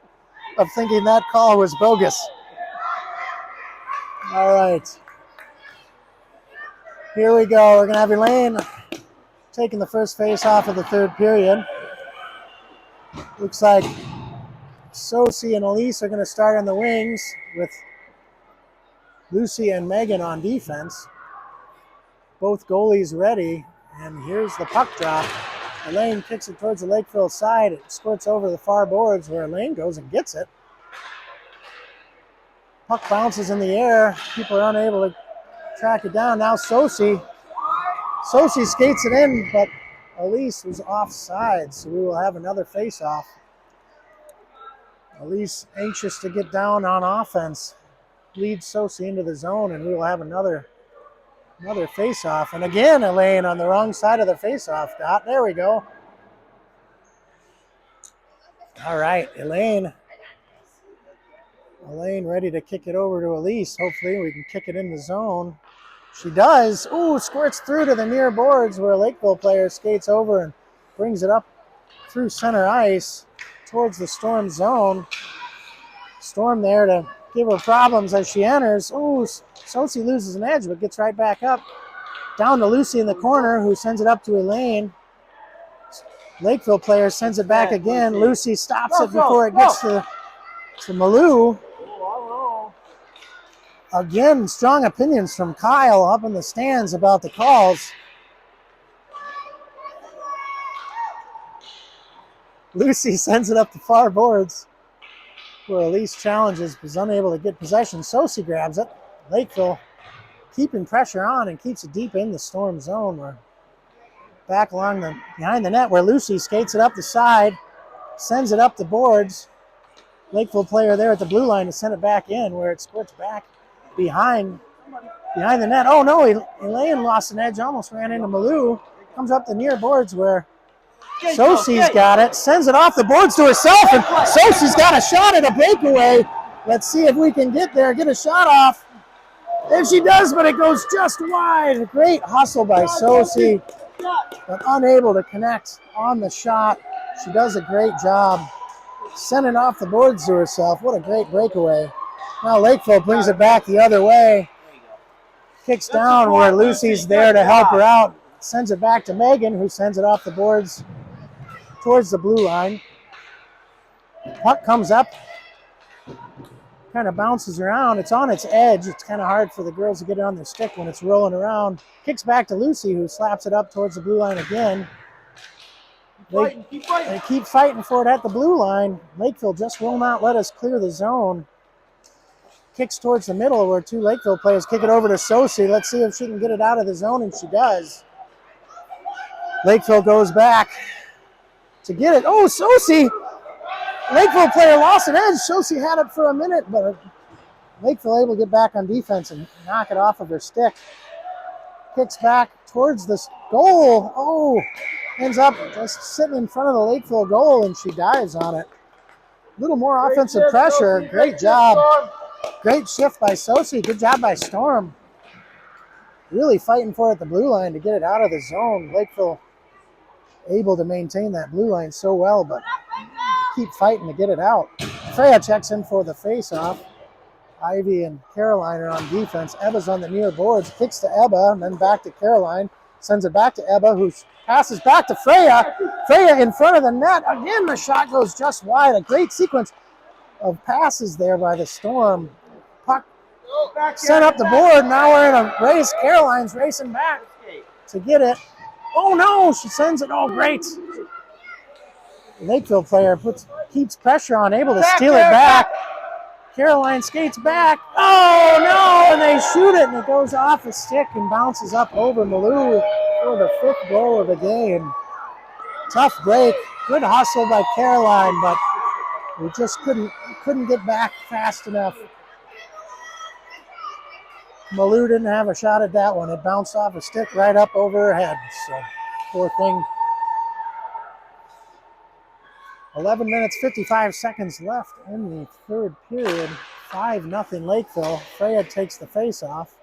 A: of thinking that call was bogus. All right. Here we go. We're going to have Elaine taking the first face off of the third period. Looks like Sosie and Elise are going to start on the wings with Lucy and Megan on defense. Both goalies ready, and here's the puck drop. Elaine kicks it towards the Lakeville side. It squirts over the far boards where Elaine goes and gets it. Puck bounces in the air. People are unable to track it down. Now Sosie skates it in, but Elise was offside, so we will have another face-off. Elise anxious to get down on offense, leads Sosie into the zone, and we will have another face-off. And again, Elaine on the wrong side of the face-off dot. There we go. All right, Elaine ready to kick it over to Elise. Hopefully we can kick it in the zone. She does. Ooh, squirts through to the near boards where a Lakeville player skates over and brings it up through center ice towards the Storm zone. Storm there to give her problems as she enters. Ooh, Sosie loses an edge but gets right back up. Down to Lucy in the corner, who sends it up to Elaine. Lakeville player sends it back again. Lucy stops it before it gets to Malou. Again, strong opinions from Kyle up in the stands about the calls. Lucy sends it up the far boards where Elise challenges, but is unable to get possession. Sosie grabs it. Lakeville keeping pressure on and keeps it deep in the Storm zone. We're back along behind the net where Lucy skates it up the side, sends it up the boards. Lakeville player there at the blue line to send it back in where it squirts back behind the net. Oh no, Elaine lost an edge, almost ran into Malou. Comes up the near boards where Sosie's got it, sends it off the boards to herself, and Sosie's got a shot at a breakaway. Let's see if we can get there, get a shot off. And she does, but it goes just wide. A great hustle by Sosie, but unable to connect on the shot. She does a great job sending off the boards to herself. What a great breakaway. Now Lakeville brings it back the other way. Kicks down where Lucy's there to help her out. Sends it back to Megan, who sends it off the boards towards the blue line. Puck comes up, kind of bounces around. It's on its edge. It's kind of hard for the girls to get it on their stick when it's rolling around. Kicks back to Lucy, who slaps it up towards the blue line again. They keep fighting for it at the blue line. Lakeville just will not let us clear the zone. Kicks towards the middle where two Lakeville players kick it over to Sosie. Let's see if she can get it out of the zone, and she does. Lakeville goes back to get it. Oh, Sosie! Lakeville player lost an edge. Sosie had it for a minute, but Lakeville able to get back on defense and knock it off of her stick. Kicks back towards this goal. Oh, ends up just sitting in front of the Lakeville goal, and she dives on it. A little more offensive pressure. Great job. Great shift by Sosie. Good job by Storm. Really fighting for it at the blue line to get it out of the zone. Lakeville able to maintain that blue line so well, but keep fighting to get it out. Freya checks in for the face-off. Ivy and Caroline are on defense. Ebba's on the near boards. Kicks to Ebba, and then back to Caroline. Sends it back to Ebba, who passes back to Freya. Freya in front of the net. Again, the shot goes just wide. A great sequence of passes there by the Storm. Puck sent up the board. Now we're in a race. Caroline's racing back to get it. Oh no, she sends it. Oh, great. The Lakeville player keeps pressure on, able to steal it back. Caroline skates back. Oh no, and they shoot it, and it goes off a stick and bounces up over Malou for the fifth goal of the game. Tough break. Good hustle by Caroline, but we just couldn't get back fast enough. Malou didn't have a shot at that one. It bounced off a stick right up over her head. So, poor thing. 11 minutes, 55 seconds left in the third period. 5-0 Lakeville. Freya takes the face-off.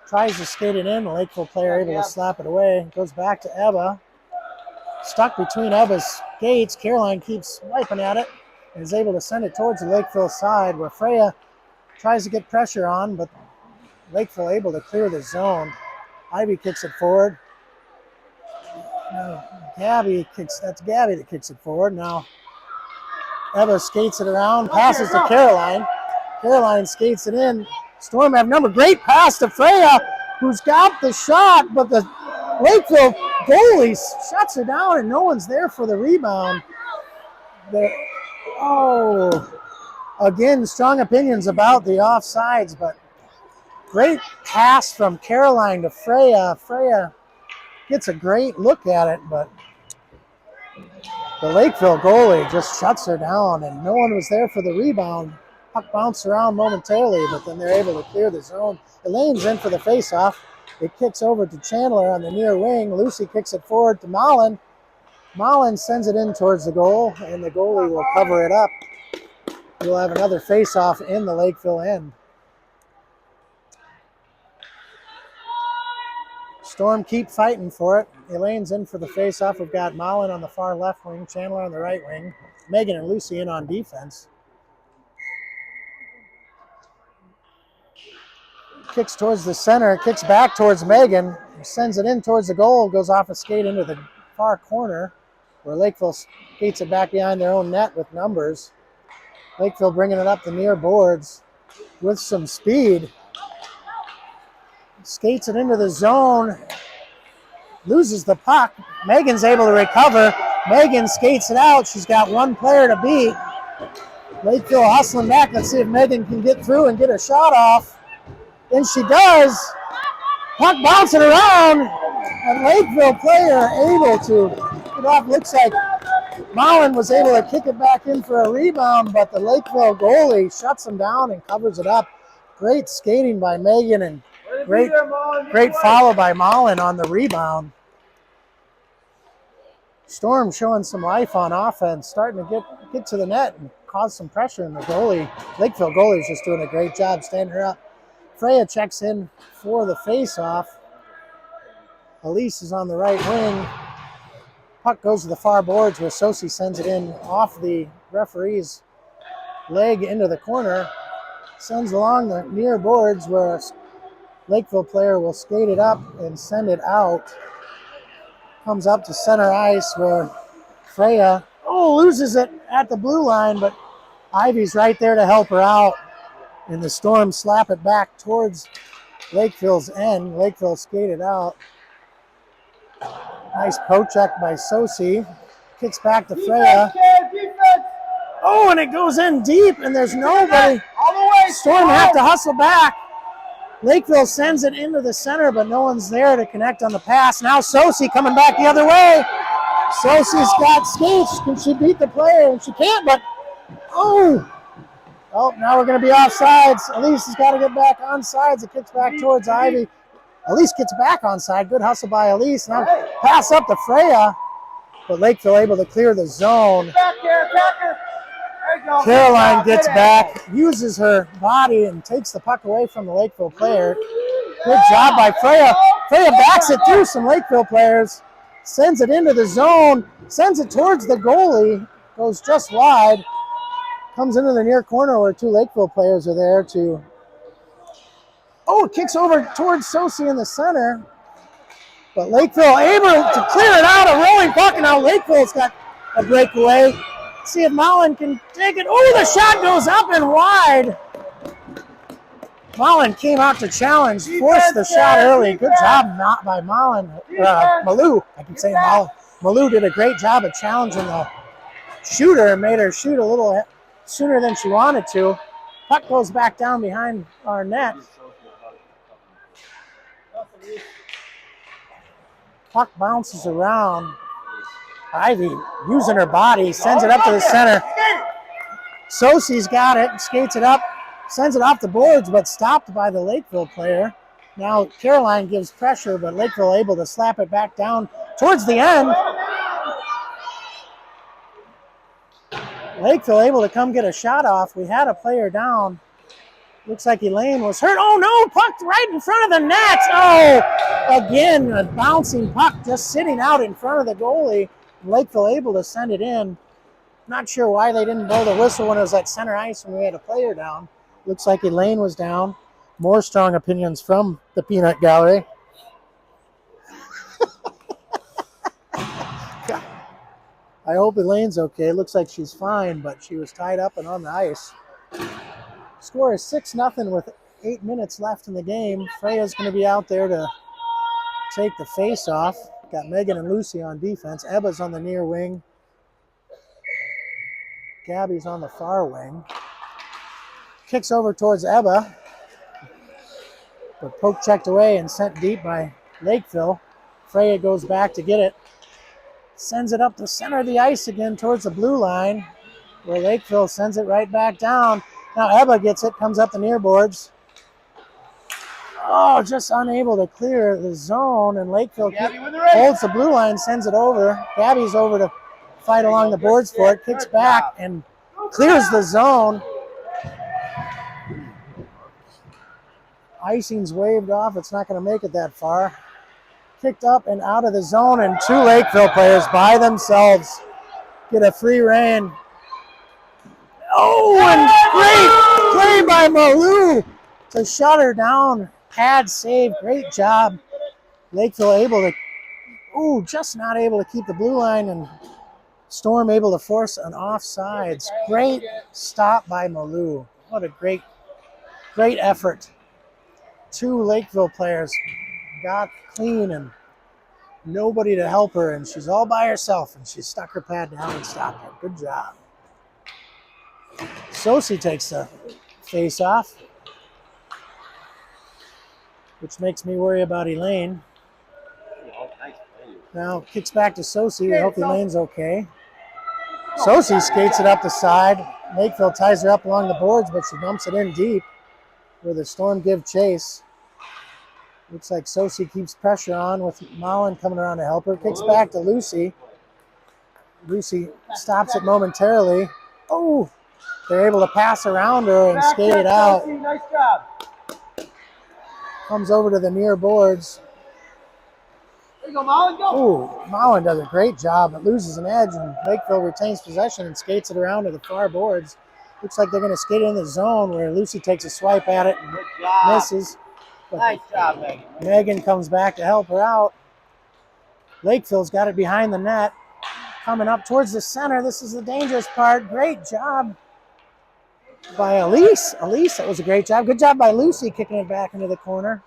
A: Tries to skate it in. The Lakeville player able to slap it away. Goes back to Ebba. Stuck between Ebba's skates. Caroline keeps wiping at it and is able to send it towards the Lakeville side where Freya tries to get pressure on, but Lakeville able to clear the zone. Ivy kicks it forward. That's Gabby that kicks it forward. Now Eva skates it around, passes to Caroline. Caroline skates it in. Storm have number. Great pass to Freya, who's got the shot, but the Lakeville goalie shuts her down, and no one's there for the rebound. Again, strong opinions about the offsides, but great pass from Caroline to Freya. Freya gets a great look at it, but the Lakeville goalie just shuts her down, and no one was there for the rebound. Puck bounced around momentarily, but then they're able to clear the zone. Elaine's in for the faceoff. It kicks over to Chandler on the near wing. Lucy kicks it forward to Mullen. Mullen sends it in towards the goal, and the goalie will cover it up. We'll have another faceoff in the Lakeville end. Storm keep fighting for it. Elaine's in for the faceoff. We've got Mullen on the far left wing, Chandler on the right wing, Megan and Lucy in on defense. Kicks towards the center, kicks back towards Megan, sends it in towards the goal, goes off a skate into the far corner, where Lakeville skates it back behind their own net with numbers. Lakeville bringing it up the near boards with some speed. Skates it into the zone, loses the puck. Megan's able to recover. Megan skates it out. She's got one player to beat. Lakeville hustling back. Let's see if Megan can get through and get a shot off. And she does. Puck bouncing around. And Lakeville player able to get off. Looks like Mullen was able to kick it back in for a rebound, but the Lakeville goalie shuts him down and covers it up. Great skating by Megan and great follow by Mullen on the rebound. Storm showing some life on offense, starting to get to the net and cause some pressure. And the Lakeville goalie is just doing a great job standing her up. Freya checks in for the face-off. Elise is on the right wing. Puck goes to the far boards where Sosi sends it in off the referee's leg into the corner. Sends along the near boards where a Lakeville player will skate it up and send it out. Comes up to center ice where Freya loses it at the blue line, but Ivy's right there to help her out. And the Storm slap it back towards Lakeville's end. Lakeville skated out. Nice poke check by Sosi. Kicks back to Freya. And it goes in deep, and there's nobody. Storm have to hustle back. Lakeville sends it into the center, but no one's there to connect on the pass. Now Sosi coming back the other way. Sosi's got skates. Can she beat the player? And she can't, but now we're going to be offsides. Elise has got to get back on sides. It kicks back towards Ivy. Elise gets back on side. Good hustle by Elise. Now pass up to Freya, but Lakeville able to clear the zone. Caroline gets back, uses her body, and takes the puck away from the Lakeville player. Good job by Freya. Freya backs it through some Lakeville players, sends it into the zone, sends it towards the goalie, goes just wide, comes into the near corner where two Lakeville players are there to... it kicks over towards Sosi in the center, but Lakeville able to clear it out, a rolling puck, and now Lakeville's got a breakaway. See if Mullen can take it. The shot goes up and wide. Mullen came out to challenge, forced the shot early. Good job by Mullen. Malou, I can say Mullen. Malou did a great job of challenging the shooter and made her shoot a little sooner than she wanted to. Puck goes back down behind our net. Puck bounces around. Ivy using her body, sends it up to the center. Sosi's got it, skates it up, sends it off the boards, but stopped by the Lakeville player. Now Caroline gives pressure, but Lakeville able to slap it back down towards the end. Lakeville able to come get a shot off. We had a player down. Looks like Elaine was hurt. Puck right in front of the net. Again, a bouncing puck just sitting out in front of the goalie. Lakeville able to send it in. Not sure why they didn't blow the whistle when it was at center ice when we had a player down. Looks like Elaine was down. More strong opinions from the peanut gallery. I hope Elaine's okay. It looks like she's fine, but she was tied up and on the ice. Score is 6-0 with 8 minutes left in the game. Freya's going to be out there to take the face-off. Got Megan and Lucy on defense. Ebba's on the near wing. Gabby's on the far wing. Kicks over towards Ebba, but poke checked away and sent deep by Lakeville. Freya goes back to get it. Sends it up the center of the ice again towards the blue line, where Lakeville sends it right back down. Now Ebba gets it, comes up the near boards. Oh, just unable to clear the zone, and Lakeville holds the blue line, sends it over. Gabby's over to fight along the boards for it, kicks back and clears the zone. Icing's waved off. It's not going to make it that far. Kicked up and out of the zone, and 2 Lakeville players by themselves get a free rein. Oh, and great play by Malou to shut her down. Pad save, great job. Lakeville able to, just not able to keep the blue line, and Storm able to force an offsides. Great stop by Malou. What a great effort. 2 Lakeville players got clean and nobody to help her, and she's all by herself, and she stuck her pad down and stopped it. Good job. Sosi takes the face off, which makes me worry about Elaine. Now kicks back to Sosi. We hope Elaine's okay. Sosi skates it up the side. Lakeville ties her up along the boards, but she dumps it in deep where the Storm give chase. Looks like Sosi keeps pressure on with Mullen coming around to help her. Kicks back to Lucy. Lucy stops it momentarily. Oh, they're able to pass around her and skate it out.
B: Nice job.
A: Comes over to the near boards.
B: There you go, Mullen, go.
A: Oh, Mullen does a great job, but loses an edge, and Lakeville retains possession and skates it around to the far boards. Looks like they're going to skate it in the zone where Lucy takes a swipe at it and misses. But
B: Nice job, Megan.
A: Megan comes back to help her out. Lakeville's got it behind the net. Coming up towards the center. This is the dangerous part. Great job by Elise. Elise, that was a great job. Good job by Lucy kicking it back into the corner.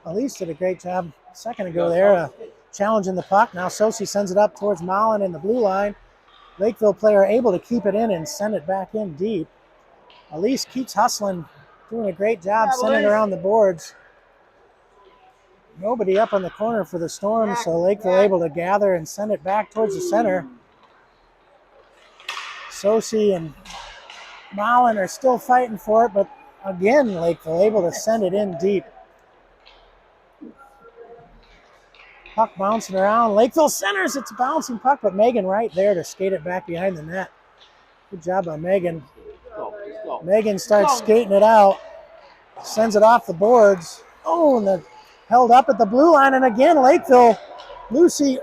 A: Elise did a great job a second ago there, challenging the puck. Now Sosi sends it up towards Mullen in the blue line. Lakeville player able to keep it in and send it back in deep. Elise keeps hustling, doing a great job sending it around the boards. Nobody up on the corner for the Storm, so Lakeville able to gather and send it back towards the center. Sosi and Mullen are still fighting for it, but again, Lakeville able to send it in deep. Puck bouncing around. Lakeville centers. It's a bouncing puck, but Megan right there to skate it back behind the net. Good job by Megan. Megan starts skating it out. Sends it off the boards. Oh, and they're held up at the blue line. And again, Lakeville, Lucy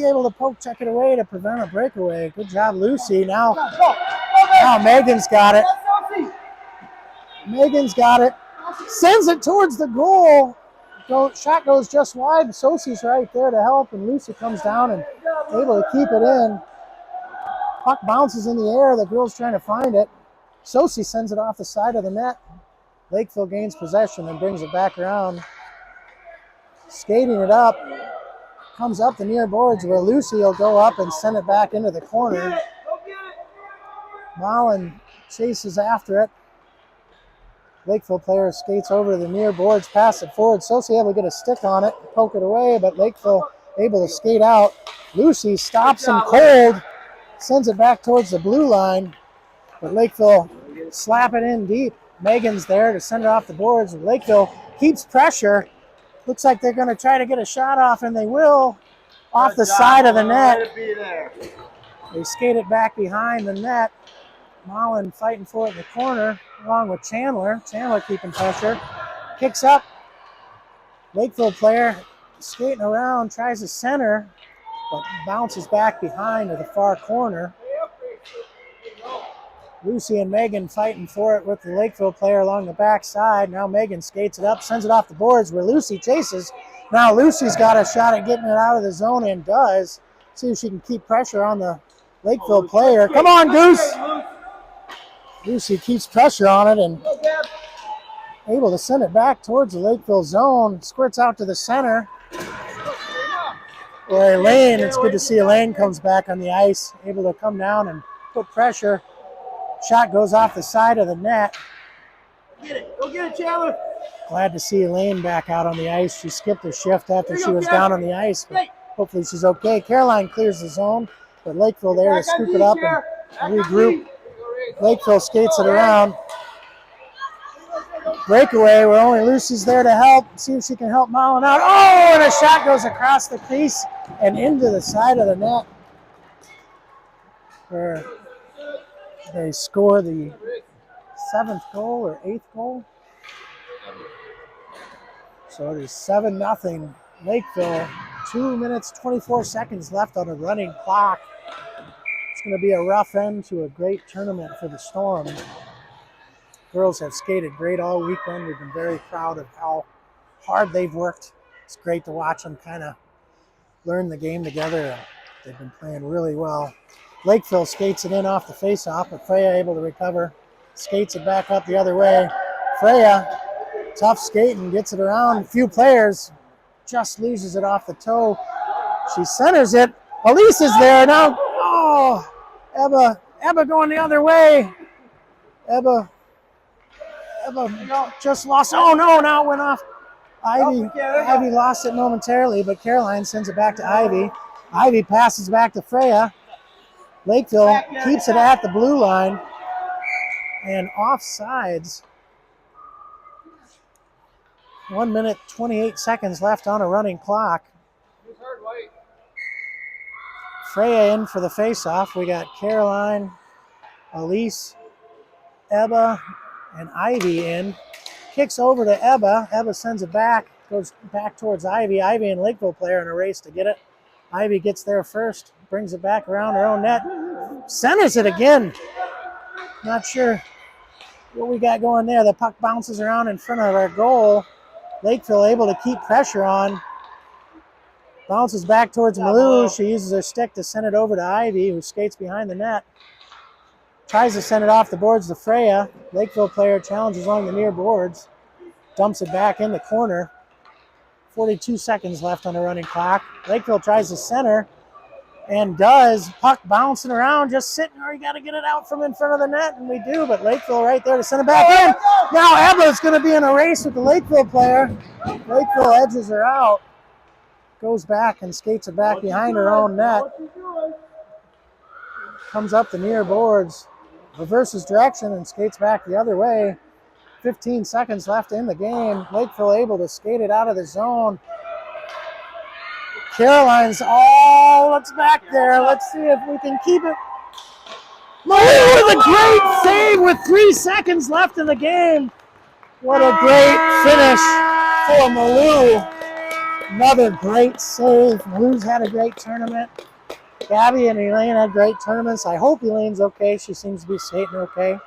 A: able to poke check it away to prevent a breakaway. Good job, Lucy. Now Megan's got it. Megan's got it. Sends it towards the goal. Shot goes just wide. Sosi's right there to help, and Lucy comes down and able to keep it in. Puck bounces in the air. The girl's trying to find it. Sosi sends it off the side of the net. Lakeville gains possession and brings it back around. Skating it up. Comes up the near boards where Lucy will go up and send it back into the corner. Mullen chases after it. Lakeville player skates over to the near boards, pass it forward. Sosi able to get a stick on it, poke it away, but Lakeville able to skate out. Lucy stops him cold, sends it back towards the blue line, but Lakeville slap it in deep. Megan's there to send it off the boards. Lakeville keeps pressure. Looks like they're going to try to get a shot off, and they will, off the side of the net. They skate it back behind the net. Mullen fighting for it in the corner, along with Chandler. Chandler keeping pressure. Kicks up. Lakeville player skating around, tries to center, but bounces back behind to the far corner. Lucy and Megan fighting for it with the Lakeville player along the backside. Now Megan skates it up, sends it off the boards where Lucy chases. Now Lucy's got a shot at getting it out of the zone and does. See if she can keep pressure on the Lakeville player. Come on, Goose! Lucy keeps pressure on it and able to send it back towards the Lakeville zone. Squirts out to the center. Where Elaine, it's good to see Elaine comes back on the ice, able to come down and put pressure. Shot goes off the side of the net.
B: Get it. Go get it, Chandler.
A: Glad to see Elaine back out on the ice. She skipped her shift after she was down on the ice, but hopefully she's okay. Caroline clears the zone, but Lakeville there to scoop it up and regroup. Lakeville skates it around. Breakaway where only Lucy's there to help. See if she can help Mullen out. Oh, and a shot goes across the crease and into the side of the net. Where they score the 7th goal or 8th goal. So it is 7-0 Lakeville. 2 minutes, 24 seconds left on a running clock. It's going to be a rough end to a great tournament for the Storm. Girls have skated great all weekend. We've been very proud of how hard they've worked. It's great to watch them kind of learn the game together. They've been playing really well. Lakeville skates it in off the face-off, but Freya able to recover. Skates it back up the other way. Freya, tough skating, gets it around. A few players, just loses it off the toe. She centers it. Elise is there now. Oh, Ebba going the other way. Ebba just lost. Oh no, now it went off. Ivy lost it momentarily, but Caroline sends it back to Ivy. Ivy passes back to Freya. Lakeville keeps it at the blue line and offsides. 1 minute, 28 seconds left on a running clock. Freya in for the face-off. We got Caroline, Elise, Ebba, and Ivy in. Kicks over to Ebba. Ebba sends it back. Goes back towards Ivy. Ivy and Lakeville player in a race to get it. Ivy gets there first. Brings it back around her own net. Centers it again. Not sure what we got going there. The puck bounces around in front of our goal. Lakeville able to keep pressure on. Bounces back towards Malou. She uses her stick to send it over to Ivy, who skates behind the net. Tries to send it off the boards to Freya. Lakeville player challenges along the near boards. Dumps it back in the corner. 42 seconds left on the running clock. Lakeville tries to center and does. Puck bouncing around, just sitting there. You got to get it out from in front of the net, and we do, but Lakeville right there to send it back in. Now Ebba's going to be in a race with the Lakeville player. Lakeville edges her out. Goes back and skates it back behind her own net. Comes up the near boards. Reverses direction and skates back the other way. 15 seconds left in the game. Lakeville able to skate it out of the zone. Caroline's, it's back there. Let's see if we can keep it. Malou with a great save with 3 seconds left in the game. What a great finish for Malou. Another great save. Malou's had a great tournament. Gabby and Elaine had great tournaments. I hope Elaine's okay. She seems to be skating okay.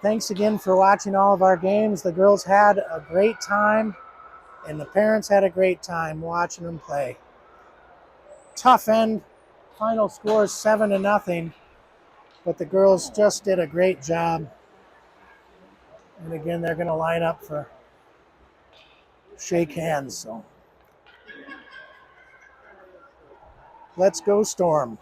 A: Thanks again for watching all of our games. The girls had a great time, and the parents had a great time watching them play. Tough end. Final score is 7-0, but the girls just did a great job. And again, they're going to line up for shake hands. So let's go Storm.